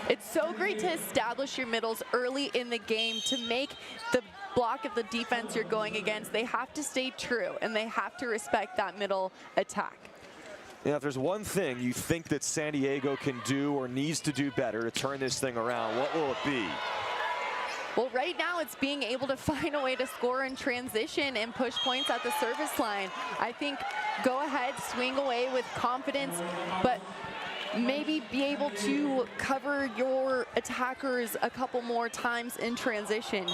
It's so great to establish your middles early in the game to make the block of the defense you're going against. They have to stay true, and they have to respect that middle attack. Yeah, if there's one thing you think that San Diego can do or needs to do better to turn this thing around, what will it be? Well, right now it's being able to find a way to score in transition and push points at the service line. I think go ahead, swing away with confidence, but maybe be able to cover your attackers a couple more times in transition.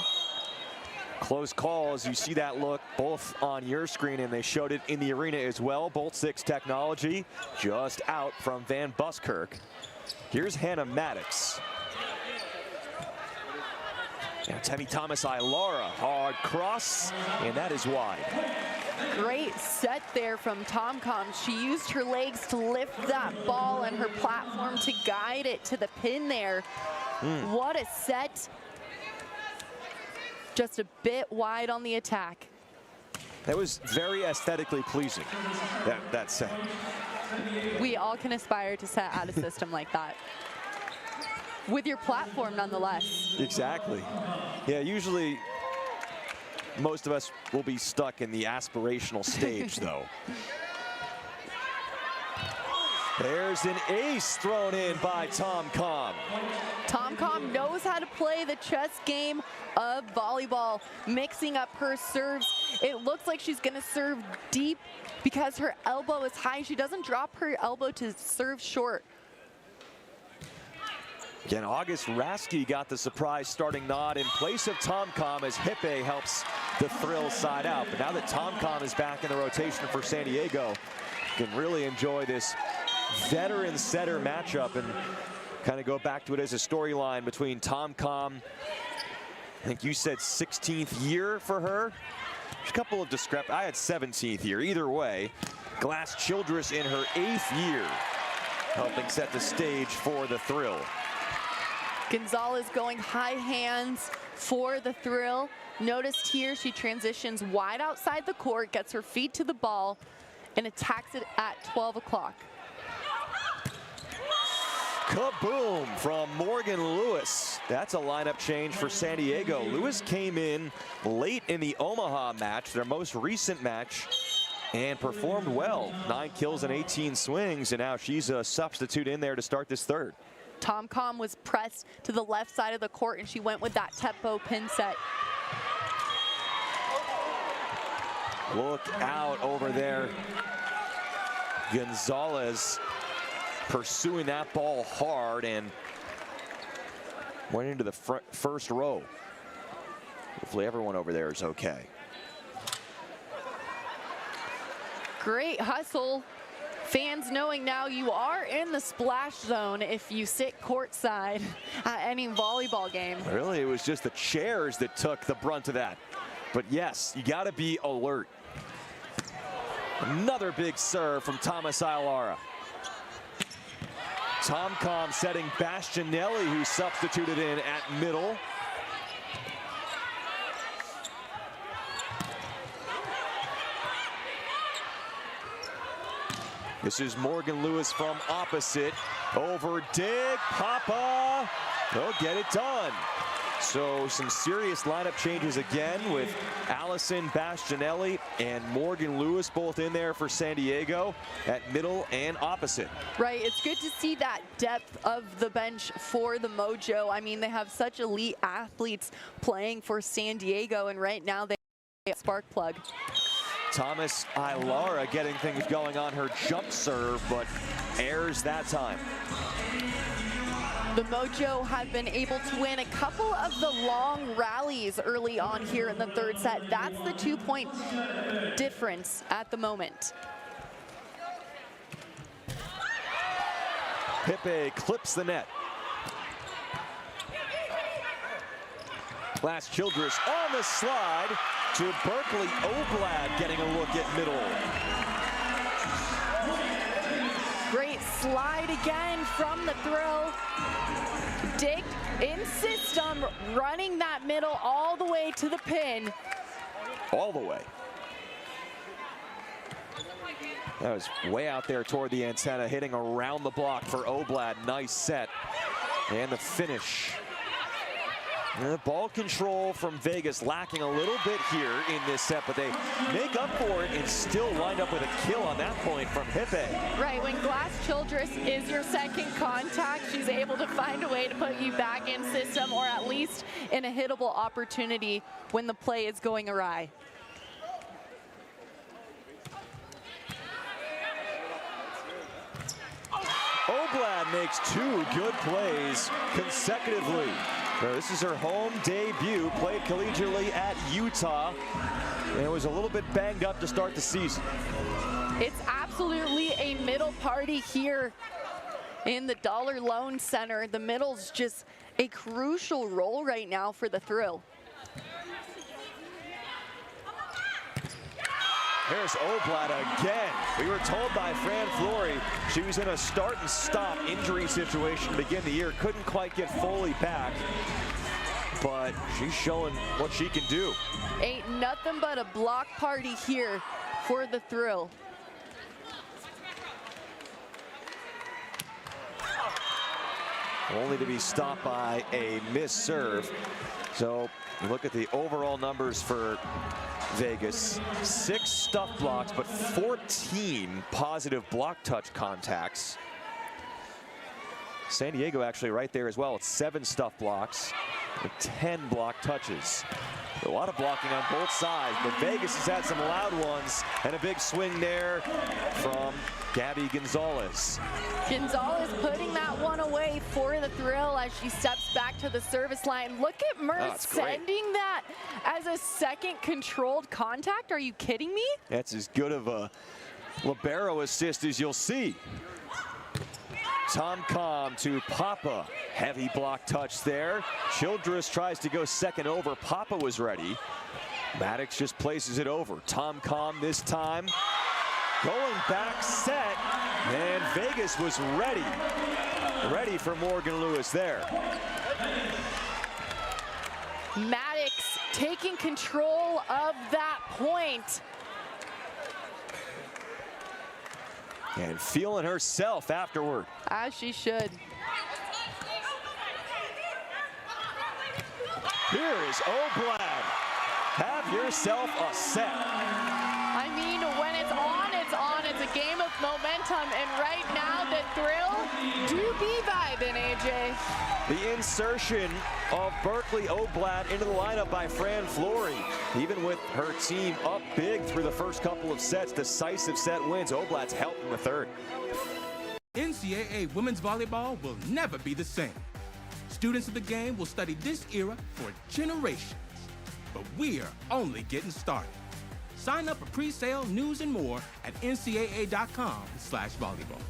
Close calls. You see that look both on your screen, and they showed it in the arena as well. Bolt 6 technology just out from Van Buskirk. Here's Hannah Maddox. Now Temi Thomas-Ilara, hard cross, and that is wide. Great set there from Tom-Com. She used her legs to lift that ball and her platform to guide it to the pin there. What a set. Just a bit wide on the attack. That was very aesthetically pleasing, that set. We all can aspire to set out a system like that. With your platform, nonetheless. Exactly. Yeah, usually most of us will be stuck in the aspirational stage, though. There's an ace thrown in by Tom-Com. Tom-Com knows how to play the chess game of volleyball, mixing up her serves. It looks like she's gonna serve deep because her elbow is high. She doesn't drop her elbow to serve short. Again, August Rasky got the surprise starting nod in place of Tomcom as Hippe helps the Thrill side out. But now that Tomcom is back in the rotation for San Diego, you can really enjoy this veteran setter matchup and kind of go back to it as a storyline between Tomcom. I think you said 16th year for her. A couple of I had 17th year. Either way, Glass Childress in her 8th year, helping set the stage for the Thrill. Gonzalez going high hands for the Thrill. Noticed here she transitions wide outside the court, gets her feet to the ball, and attacks it at 12 o'clock. Kaboom from Morgan Lewis. That's a lineup change for San Diego. Lewis came in late in the Omaha match, their most recent match, and performed well. 9 kills and 18 swings, and now she's a substitute in there to start this third. Tomcom was pressed to the left side of the court, and she went with that tempo pin set. Look out over there. Gonzalez pursuing that ball hard and went into the first row. Hopefully everyone over there is okay. Great hustle. Fans knowing now you are in the splash zone if you sit courtside at any volleyball game. Really, it was just the chairs that took the brunt of that. But yes, you got to be alert. Another big serve from Thomas Ailara. Tomcom setting Bastianelli, who substituted in at middle. This is Morgan Lewis from opposite. Over dig, Papa. They'll get it done. So some serious lineup changes again with Allison Bastianelli and Morgan Lewis both in there for San Diego at middle and opposite. Right, it's good to see that depth of the bench for the Mojo. I mean, they have such elite athletes playing for San Diego, and right now they have a spark plug. Thomas Ailara getting things going on her jump serve, but airs that time. The Mojo have been able to win a couple of the long rallies early on here in the third set. That's the 2-point difference at the moment. Hippe clips the net. Glass Childress on the slide to Berkeley Oblad getting a look at middle. Great slide again from the Thrill. Dig in system, running that middle all the way to the pin. All the way. That was way out there toward the antenna, hitting around the block for Oblad. Nice set. And the finish. The ball control from Vegas lacking a little bit here in this set, but they make up for it and still wind up with a kill on that point from Hippe. Right, when Glass Childress is your second contact, she's able to find a way to put you back in system, or at least in a hittable opportunity when the play is going awry. Oblad makes 2 good plays consecutively. So this is her home debut, played collegiately at Utah, and was a little bit banged up to start the season. It's absolutely a middle party here in the Dollar Loan Center. The middle's just a crucial role right now for the Thrill. Here's Oblad again. We were told by Fran Flory she was in a start and stop injury situation to begin the year. Couldn't quite get fully back, but she's showing what she can do. Ain't nothing but a block party here for the Thrill. Only to be stopped by a missed serve. So you look at the overall numbers for Vegas, 6 stuff blocks, but 14 positive block touch contacts. San Diego actually right there as well. It's 7 stuff blocks, 10 block touches. A lot of blocking on both sides, but Vegas has had some loud ones, and a big swing there from Gabby Gonzalez. Gonzalez putting that one away for the Thrill as she steps back to the service line. Look at Murs sending that as a second controlled contact. Are you kidding me? That's as good of a libero assist as you'll see. Tom Com to Papa. Heavy block touch there. Childress tries to go second over. Papa was ready. Maddox just places it over. Tom Com this time. Going back set. And Vegas was ready. Ready for Morgan Lewis there. Maddox taking control of that point. And feeling herself afterward. As she should. Here is Oblad. Have yourself a set. I mean, when it's on, it's on. It's a game of momentum. And right now, the Thrill do be vibing, AJ. The insertion of Berkeley Oblad into the lineup by Fran Flory. Even with her team up big through the first couple of sets, decisive set wins. Oblad's helped in the third. NCAA women's volleyball will never be the same. Students of the game will study this era for generations. But we're only getting started. Sign up for pre-sale, news, and more at ncaa.com/volleyball.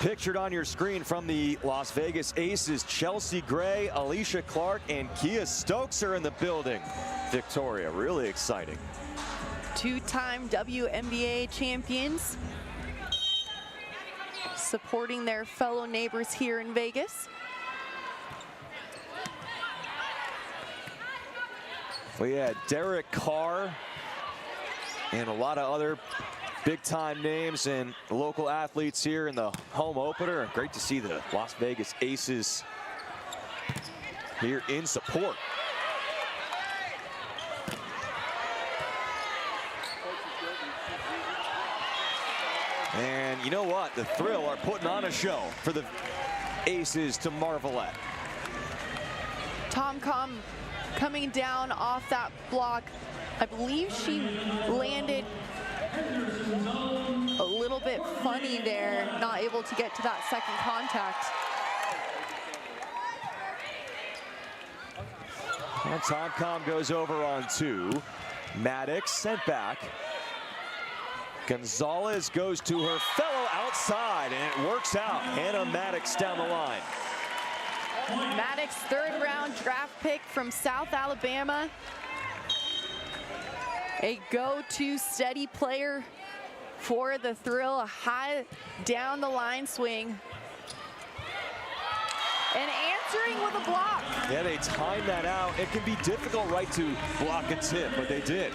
Pictured on your screen from the Las Vegas Aces, Chelsea Gray, Alicia Clark, and Kia Stokes are in the building. Victoria, really exciting. Two-time WNBA champions, supporting their fellow neighbors here in Vegas. We had Derek Carr and a lot of other big-time names and local athletes here in the home opener. Great to see the Las Vegas Aces here in support. And you know what? The Thrill are putting on a show for the Aces to marvel at. Tom Com coming down off that block. I believe she landed a little bit funny there, not able to get to that second contact. Well, Tom Com goes over on two. Maddox sent back. Gonzalez goes to her fellow outside, and it works out. Hannah Maddox down the line. Maddox, third-round draft pick from South Alabama. A go-to steady player for the Thrill, a high down the line swing. and answering with a block. Yeah, they timed that out. It can be difficult, right, to block a tip, but they did.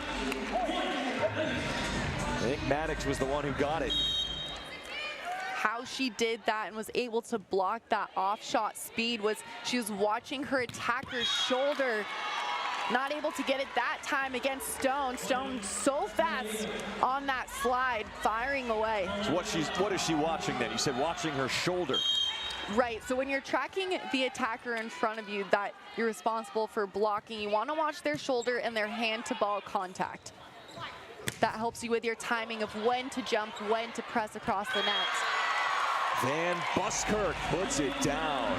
I think Maddox was the one who got it. How she did that and was able to block that off-shot speed was she was watching her attacker's shoulder, not able to get it that time against Stone. Stone so fast on that slide, firing away. So what is she watching then? You said watching her shoulder. Right, so when you're tracking the attacker in front of you that you're responsible for blocking, you want to watch their shoulder and their hand-to-ball contact. That helps you with your timing of when to jump, when to press across the net. Van Buskirk puts it down.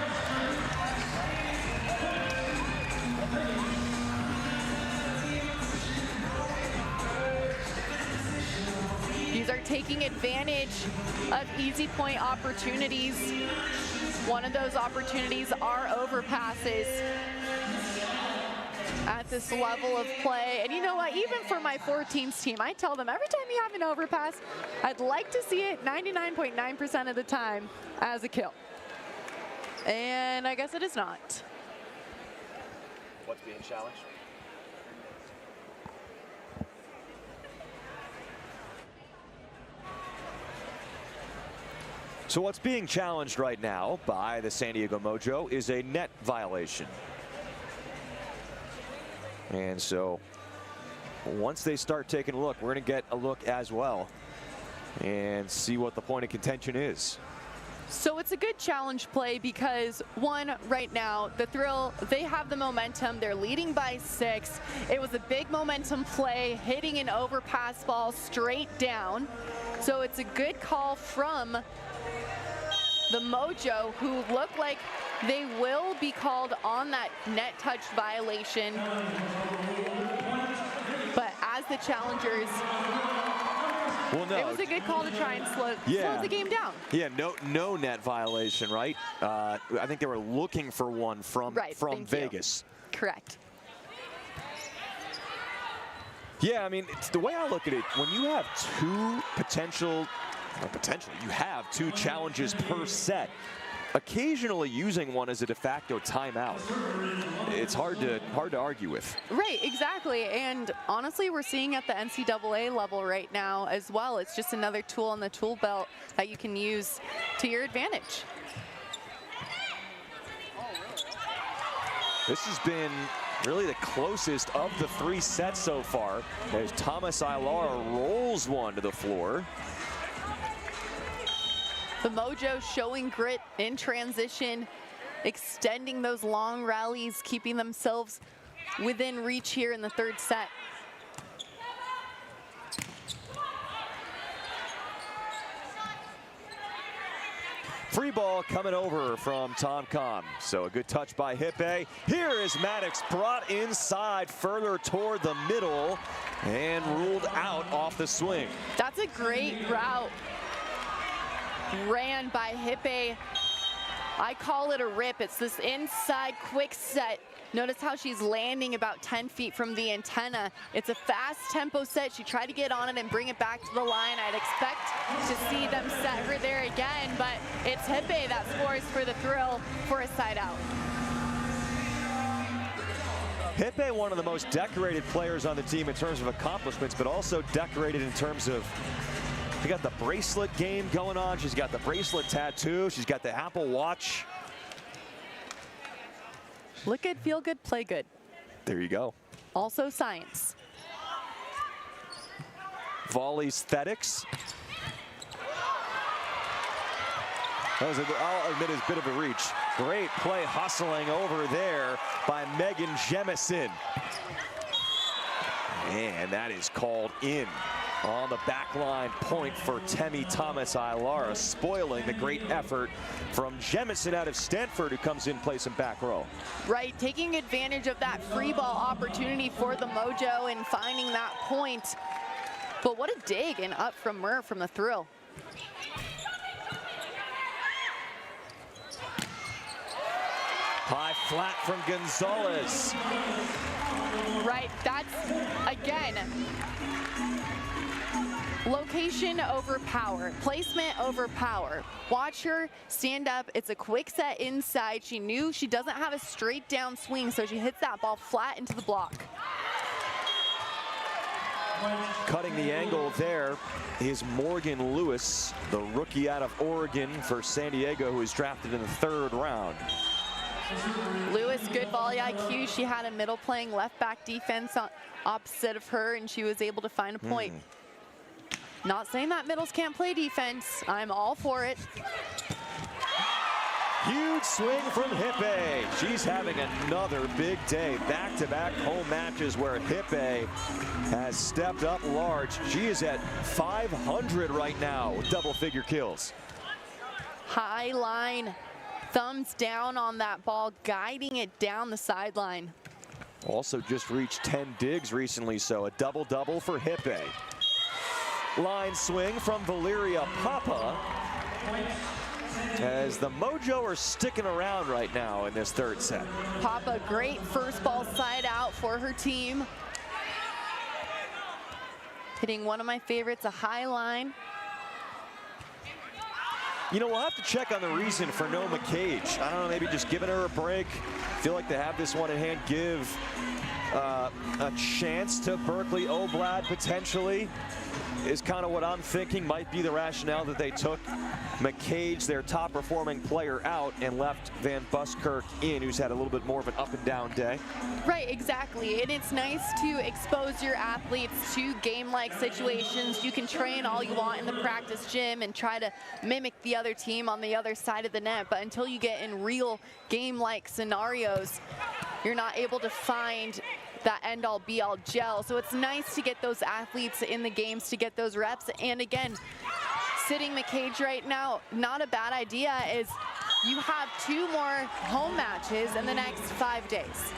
These are taking advantage of easy point opportunities. One of those opportunities are overpasses at this level of play. And you know what, even for my 14s team, I tell them every time you have an overpass, I'd like to see it 99.9% of the time as a kill. And I guess it is not. What's being challenged? So what's being challenged right now by the San Diego Mojo is a net violation. And so once they start taking a look, we're going to get a look as well and see what the point of contention is. So it's a good challenge play because, one, right now, the Thrill, they have the momentum. They're leading by 6. It was a big momentum play, hitting an overpass ball straight down. So it's a good call from the Mojo, who look like they will be called on that net touch violation. But as the challengers, well, no, it was a good call to try and slow the game down. Yeah, no net violation, right? I think they were looking for one from Vegas. Correct. Yeah, I mean, it's the way I look at it, when you have two you have two challenges per set, occasionally using one as a de facto timeout, it's hard to argue with. Right, exactly. And honestly, we're seeing at the NCAA level right now as well. It's just another tool in the tool belt that you can use to your advantage. This has been really the closest of the 3 sets so far, as Thomas Ilara rolls one to the floor. The Mojo showing grit in transition, extending those long rallies, keeping themselves within reach here in the 3rd set. Free ball coming over from Tom Com. So a good touch by Hippe. Here is Maddox, brought inside further toward the middle and ruled out off the swing. That's a great route ran by Hippe. I call it a rip. It's this inside quick set. Notice how she's landing about 10 feet from the antenna. It's a fast tempo set. She tried to get on it and bring it back to the line. I'd expect to see them set her there again, but it's Hippe that scores for the Thrill for a side out. Hippe, one of the most decorated players on the team in terms of accomplishments, but also decorated in terms of, she got the bracelet game going on. She's got the bracelet tattoo. She's got the Apple Watch. Look good, feel good, play good. There you go. Also science. Volley aesthetics. That was, I'll admit, a bit of a reach. Great play hustling over there by Megan Jemison. And that is called in on the back line point for Temi Thomas Ilara, spoiling the great effort from Jemison out of Stanford, who comes in, plays some back row. Right, taking advantage of that free ball opportunity for the Mojo and finding that point. But what a dig and up from Murr from the Thrill. High flat from Gonzalez. Right, that's, again, Location over power, placement over power. Watch her stand up. It's a quick set inside. She knew she doesn't have a straight down swing, so she hits that ball flat into the block. Cutting the angle there is Morgan Lewis, the rookie out of Oregon for San Diego, who was drafted in the 3rd round. Lewis, good volley IQ. She had a middle playing left back defense on opposite of her, and she was able to find a point. Not saying that middles can't play defense. I'm all for it. Huge swing from Hippe. She's having another big day. Back-to-back home matches where Hippe has stepped up large. She is at 500 right now with double-figure kills. High line, thumbs down on that ball, guiding it down the sideline. Also just reached 10 digs recently, so a double-double for Hippe. Line swing from Valeria Papa, as the Mojo are sticking around right now in this 3rd set. Papa, great first ball side out for her team. Hitting one of my favorites, a high line. You know, we'll have to check on the reason for no McCage. I don't know, maybe just giving her a break. Feel like they have this one in hand. Give a chance to Berkeley Oblad potentially is kind of what I'm thinking might be the rationale that they took McCage, their top performing player, out and left Van Buskirk in, who's had a little bit more of an up and down day. Right, exactly. And it's nice to expose your athletes to game-like situations. You can train all you want in the practice gym and try to mimic the other team on the other side of the net, but until you get in real game-like scenarios, you're not able to find that end-all be-all gel. So it's nice to get those athletes in the games to get those reps. And again, sitting McCage right now, not a bad idea, is you have 2 more home matches in the next 5 days.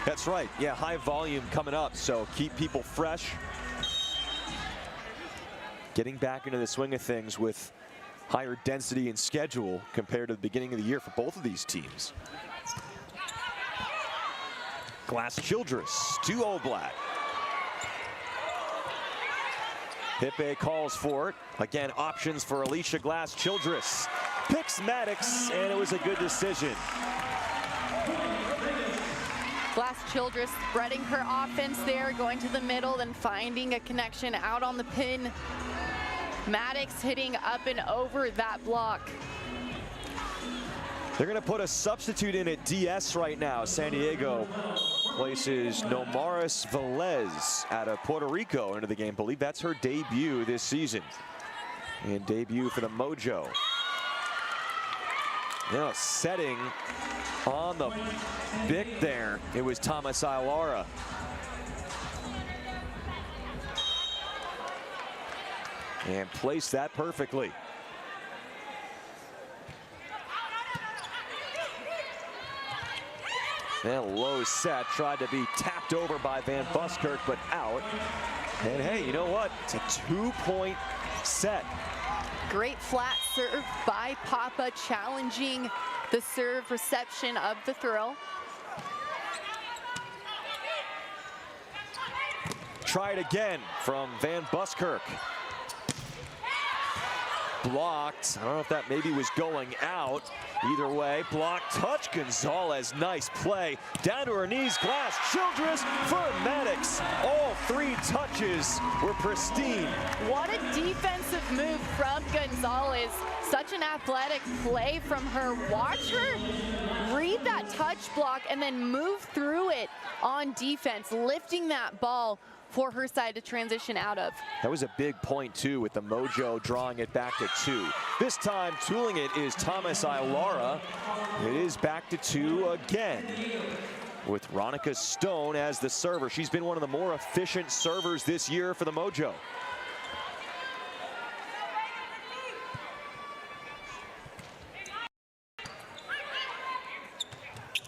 That's right. Yeah, high volume coming up, so keep people fresh. Getting back into the swing of things with higher density and schedule compared to the beginning of the year for both of these teams. Glass Childress to Oblad. Hippe calls for it. Again, options for Alicia Glass Childress. Picks Maddox, and it was a good decision. Glass Childress spreading her offense there, going to the middle, then finding a connection out on the pin. Maddox hitting up and over that block. They're going to put a substitute in at DS right now. San Diego places Nomaris Velez out of Puerto Rico into the game. I believe that's her debut this season. And debut for the Mojo. Now setting on the bick there, it was Thomas Ilara. And placed that perfectly. And low set, tried to be tapped over by Van Buskirk, but out. And hey, you know what? It's a 2-point set. Great flat serve by Papa, challenging the serve reception of the throw. Try it again from Van Buskirk. Blocked. I don't know if that maybe was going out. Either way, blocked, touch. Gonzalez, nice play. Down to her knees, Glass Childress for Maddox. All 3 touches were pristine. What a defensive move from Gonzalez. Such an athletic play from her. Watch her read that touch block and then move through it on defense, lifting that ball for her side to transition out of. That was a big point too, with the Mojo drawing it back to 2. This time tooling it is Thomas Ilara. It is back to 2 again, with Ronica Stone as the server. She's been one of the more efficient servers this year for the Mojo.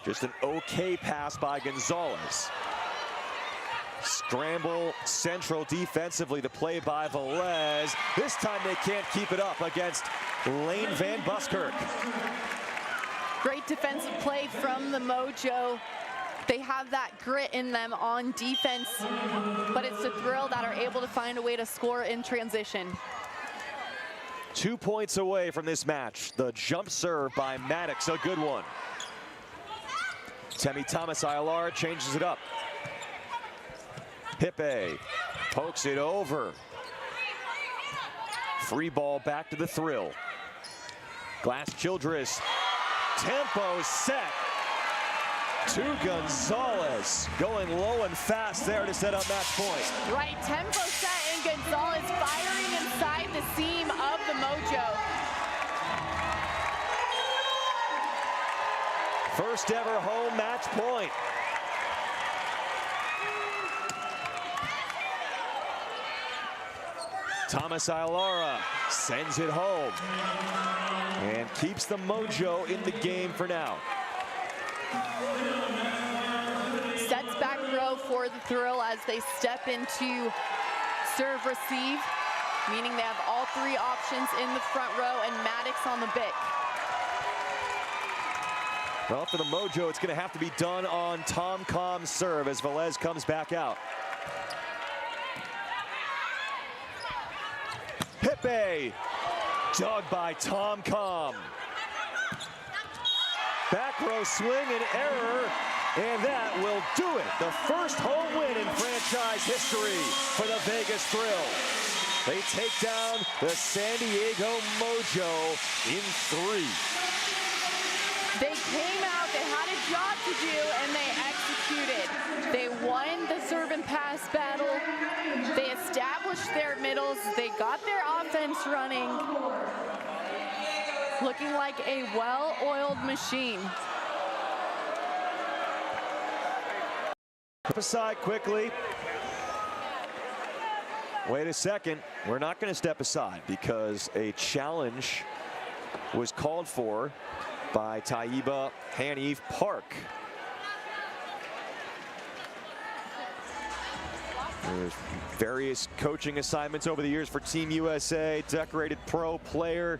Just an okay pass by Gonzalez. Scramble central defensively, the play by Velez. This time they can't keep it up against Lane Van Buskirk. Great defensive play from the Mojo. They have that grit in them on defense, but it's the thrill that are able to find a way to score in transition. 2 points away from this match. The jump serve by Maddox, a good one. Temi Thomas-Ailar changes it up. Hippe pokes it over. Free ball back to the Thrill. Glass Childress, tempo set to Gonzalez. Going low and fast there to set up match point. Right, tempo set and Gonzalez firing inside the seam of the Mojo. First ever home match point. Thomas-Ailar sends it home and keeps the Mojo in the game for now. Sets back row for the Thrill as they step into serve receive, meaning they have all three options in the front row and Maddox on the bic. Well, for the Mojo, it's going to have to be done on Tom Com's serve as Velez comes back out. Hippe, dug by Tom Com. Back row swing and error, and that will do it. The first home win in franchise history for the Vegas Thrill. They take down the San Diego Mojo in 3. They came out, they had a job to do, and they executed. They won the serve and pass battle. They established their middles. They got their offense running. Looking like a well-oiled machine. Step aside quickly. Wait a second. We're not going to step aside because a challenge was called for by Taiba Hanif Park. There's various coaching assignments over the years for Team USA, decorated pro player,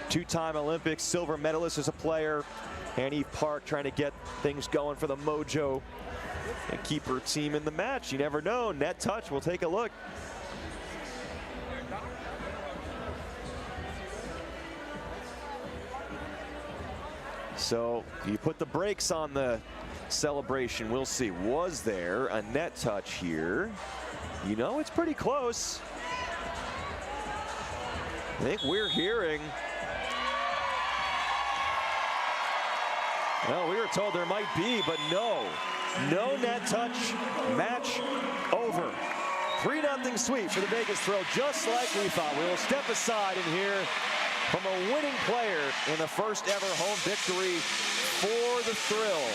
2-time Olympic silver medalist as a player. Hanif Park trying to get things going for the Mojo and keep her team in the match. You never know. Net touch. We'll take a look. So you put the brakes on the celebration. We'll see. Was there a net touch here? You know, it's pretty close. I think we're hearing. Well, we were told there might be, but no. No net touch. Match over. 3-0 sweep for the Vegas Thrill, just like we thought. We will step aside and hear from a winning player in the first ever home victory for the Thrill.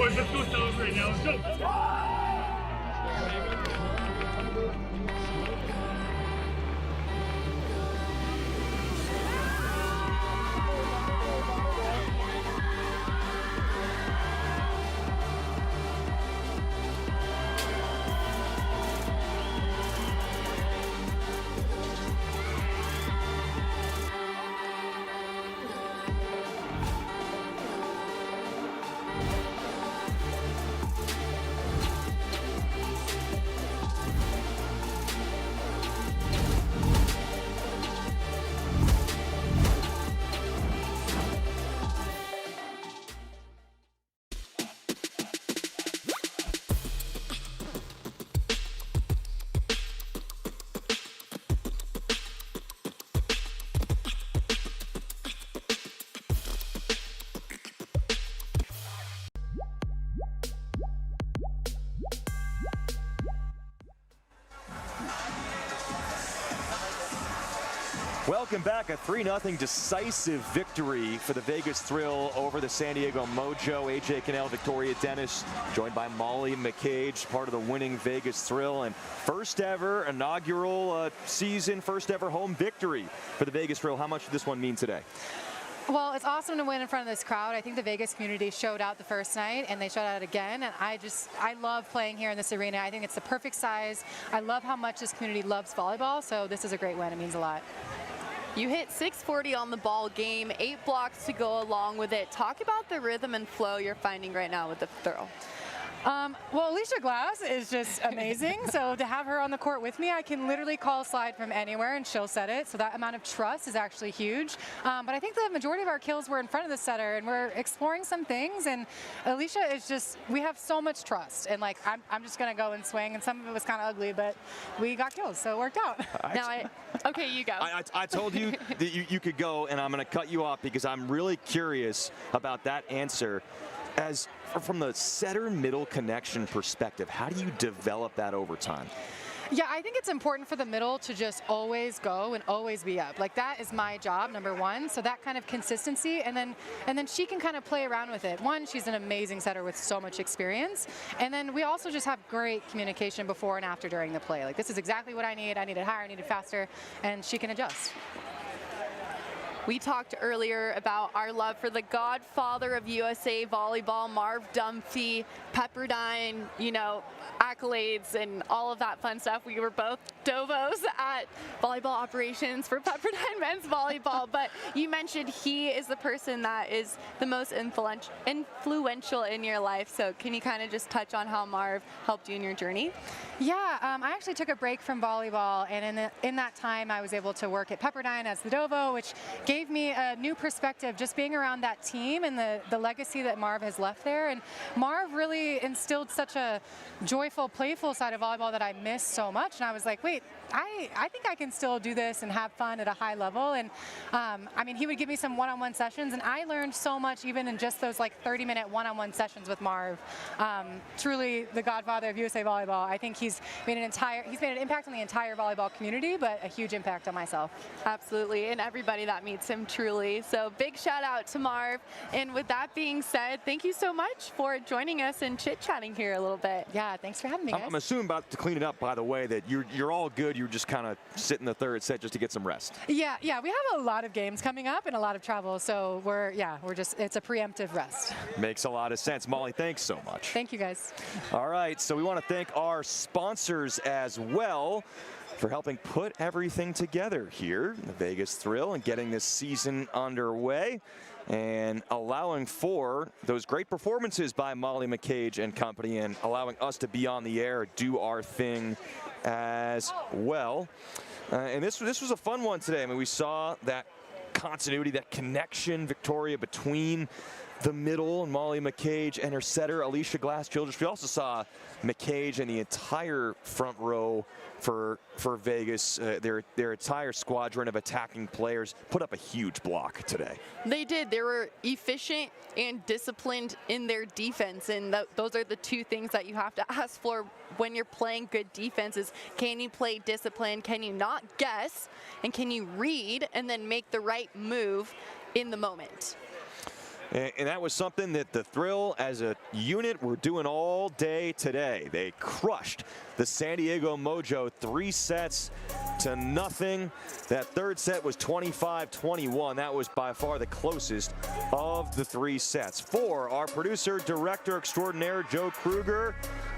boys. Let's go celebrate now. Let's go. Welcome back. A 3-0 decisive victory for the Vegas Thrill over the San Diego Mojo. AJ Cannell, Victoria Dennis, joined by Molly McCage, part of the winning Vegas Thrill, and first ever inaugural season, first ever home victory for the Vegas Thrill. How much did this one mean today? Well, it's awesome to win in front of this crowd. I think the Vegas community showed out the first night, and they showed out again. And I love playing here in this arena. I think it's the perfect size. I love how much this community loves volleyball, so this is a great win. It means a lot. You hit 640 on the ball game, 8 blocks to go along with it. Talk about the rhythm and flow you're finding right now with the throw. Well, Alicia Glass is just amazing. So to have her on the court with me, I can literally call a slide from anywhere and she'll set it. So that amount of trust is actually huge. But I think the majority of our kills were in front of the setter, and we're exploring some things. And Alicia is just, we have so much trust. And like, I'm just going to go and swing. And some of it was kind of ugly, but we got kills, so it worked out. Okay, you go. I told you that you could go, and I'm going to cut you off because I'm really curious about that answer. As from the setter-middle connection perspective, how do you develop that over time? Yeah, I think it's important for the middle to just always go and always be up. Like, that is my job, number one. So that kind of consistency, and then she can kind of play around with it. One, she's an amazing setter with so much experience, and then we also just have great communication before and after during the play. Like, this is exactly what I need. I need it higher, I need it faster, and she can adjust. We talked earlier about our love for the godfather of USA volleyball, Marv Dunphy, Pepperdine, you know, accolades and all of that fun stuff. We were both Dovos at volleyball operations for Pepperdine men's volleyball, but you mentioned he is the person that is the most influential in your life. So can you kind of just touch on how Marv helped you in your journey? Yeah, I actually took a break from volleyball, and in that time I was able to work at Pepperdine as the Dovo, which gave me a new perspective just being around that team and the legacy that Marv has left there. And Marv really instilled such a joyful, playful side of volleyball that I missed so much. And I was like, wait, I think I can still do this and have fun at a high level. And I mean, he would give me some one-on-one sessions, and I learned so much even in just those like 30-minute one-on-one sessions with Marv. Truly the godfather of USA volleyball. I think he's made an impact on the entire volleyball community, but a huge impact on myself. Absolutely, and everybody that meets him, truly. So big shout out to Marv. And with that being said, thank you so much for joining us and chit-chatting here a little bit. Yeah, thanks for having me, guys. I'm assuming, about to clean it up, by the way, that you're all good. You're just kind of sitting the third set just to get some rest. Yeah, we have a lot of games coming up and a lot of travel, so it's a preemptive rest. Makes a lot of sense. Molly, thanks so much. Thank you, guys. All right, so we want to thank our sponsors as well for helping put everything together here, the Vegas Thrill, and getting this season underway and allowing for those great performances by Molly McCage and company, and allowing us to be on the air, do our thing as well. And this was a fun one today. I mean, we saw that continuity, that connection, Victoria, between the middle and Molly McCage and her setter, Alicia Glass-Childress. We also saw McCage and the entire front row for Vegas, their entire squadron of attacking players, put up a huge block today. They did. They were efficient and disciplined in their defense, and those are the two things that you have to ask for when you're playing good defense is, can you play discipline, can you not guess, and can you read and then make the right move in the moment? And that was something that the Thrill as a unit were doing all day today. They crushed the San Diego Mojo 3-0. That third set was 25-21. That was by far the closest of the 3 sets. For our producer, director extraordinaire, Joe Kruger,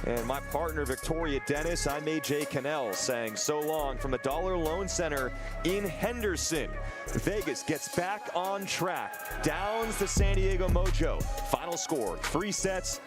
and my partner, Victoria Dennis, I'm AJ Cannell saying so long from the Dollar Loan Center in Henderson. Vegas gets back on track. Downs the San Diego Mojo. Final score, 3-0.